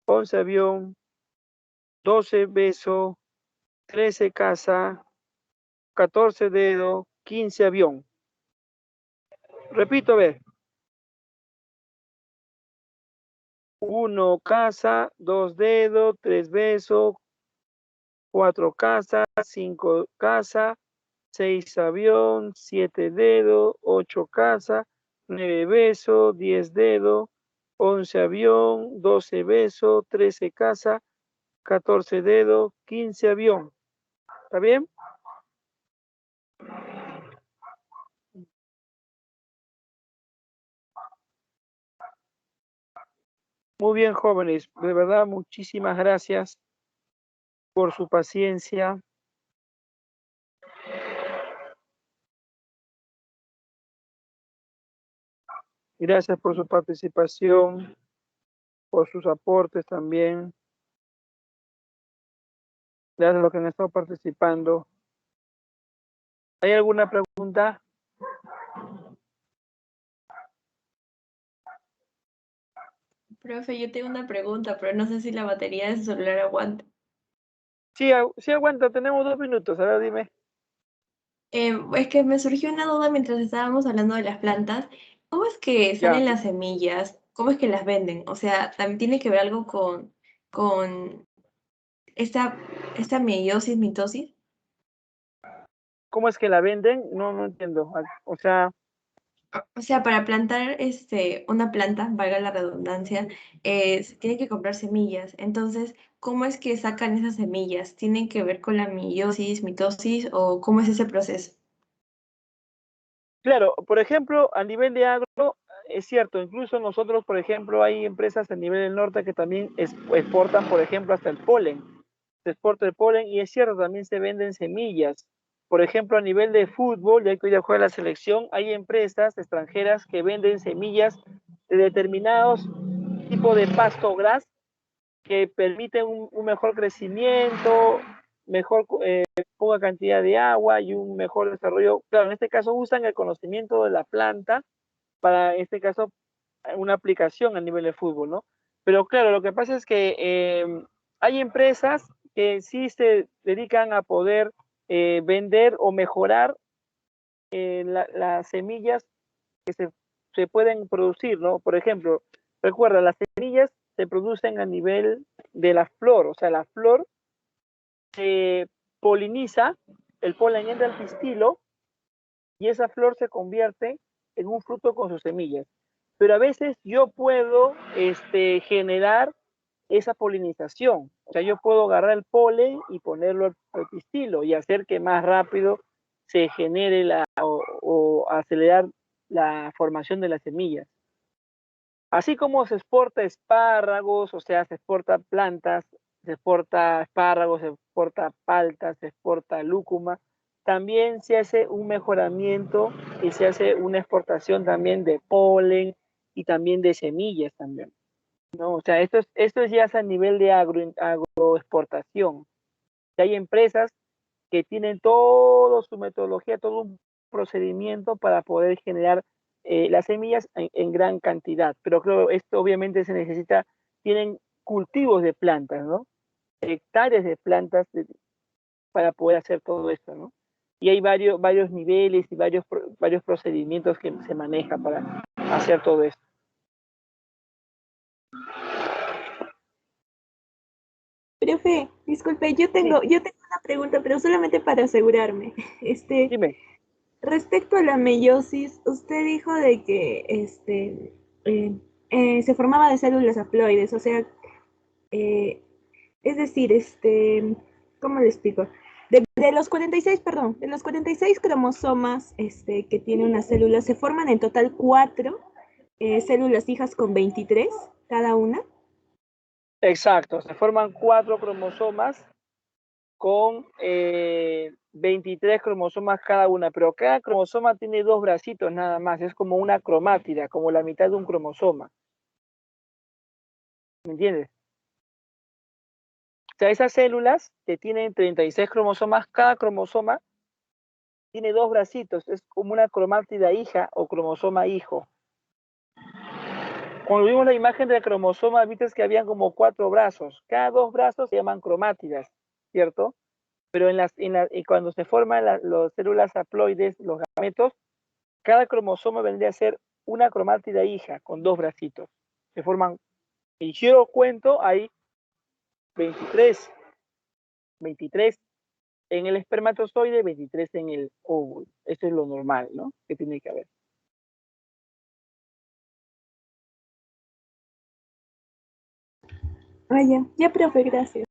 11 avión, 12 beso, 13 casa, 14 dedos, 15 avión. Repito, a ver. 1 casa, 2 dedos, 3 besos, 4 casa, 5 casa, 6 avión, 7 dedos, 8 casa, 9 besos, 10 dedos, 11 avión, 12 besos, 13 casa, 14 dedos, 15 avión. ¿Está bien? Muy bien, jóvenes. De verdad, muchísimas gracias por su paciencia. Gracias por su participación, por sus aportes también. Gracias a los que han estado participando. ¿Hay alguna pregunta? Profe, yo tengo una pregunta, pero no sé si la batería de su celular aguanta. Sí, sí aguanta, tenemos 2 minutos. A ver, dime. Es que me surgió una duda mientras estábamos hablando de las plantas. ¿Cómo es que Ya. salen las semillas? ¿Cómo es que las venden? O sea, también tiene que ver algo con esta meiosis, mitosis. ¿Cómo es que la venden? No, no entiendo. O sea, O sea, para plantar una planta, valga la redundancia, se tiene que comprar semillas. Entonces, ¿cómo es que sacan esas semillas? ¿Tienen que ver con la meiosis, mitosis o cómo es ese proceso? claro, por ejemplo, a nivel de agro, es cierto, incluso nosotros, por ejemplo, hay empresas a nivel del norte que también exportan, por ejemplo, hasta el polen. Se exporta el polen y es cierto, también se venden semillas. Por ejemplo, a nivel de fútbol, ya que hoy ya juega la selección, hay empresas extranjeras que venden semillas de determinados tipos de pasto gras que permiten un mejor crecimiento, mejor poca cantidad de agua y un mejor desarrollo. Claro, en este caso usan el conocimiento de la planta para, en este caso, una aplicación a nivel de fútbol, ¿no? Pero claro, lo que pasa es que hay empresas que sí se dedican a poder vender o mejorar las semillas que se pueden producir, ¿no? Por ejemplo, recuerda, las semillas se producen a nivel de la flor, o sea, la flor se poliniza, el polen entra al pistilo y esa flor se convierte en un fruto con sus semillas. Pero a veces yo puedo generar esa polinización, o sea, yo puedo agarrar el polen y ponerlo al pistilo y hacer que más rápido se genere o acelerar la formación de las semillas. Así como se exporta espárragos, o sea, se exporta plantas, se exporta espárragos, se exporta palta, se exporta lúcuma, también se hace un mejoramiento y se hace una exportación también de polen y también de semillas también, ¿no? O sea, esto ya es a nivel de agroexportación. Y hay empresas que tienen toda su metodología, todo un procedimiento para poder generar las semillas en gran cantidad, pero creo esto obviamente se necesita, tienen cultivos de plantas, ¿no? Hectáreas de plantas para poder hacer todo esto, ¿no? Y hay varios niveles y varios procedimientos que se manejan para hacer todo esto. Profe, disculpe, yo tengo una pregunta, pero solamente para asegurarme. Dime. Respecto a la meiosis, usted dijo de que se formaba de células haploides, o sea, eh, es decir, ¿cómo le explico? De los 46, perdón, de los 46 cromosomas que tiene una célula, se forman en total 4 células hijas con 23 cada una. Exacto, se forman 4 cromosomas con 23 cromosomas cada una, pero cada cromosoma tiene 2 bracitos nada más, es como una cromátida, como la mitad de un cromosoma. ¿Me entiendes? O sea, esas células que tienen 36 cromosomas, cada cromosoma tiene 2 bracitos, es como una cromátida hija o cromosoma hijo. Cuando vimos la imagen del cromosoma, viste que habían como 4 brazos. Cada 2 brazos se llaman cromátidas, ¿cierto? Pero cuando se forman las células haploides, los gametos, cada cromosoma vendría a ser una cromátida hija con 2 bracitos. Se forman, y si yo cuento, hay 23 en el espermatozoide, 23 en el óvulo. Eso es lo normal, ¿no? Que tiene que haber. Ah, ya, profe, gracias.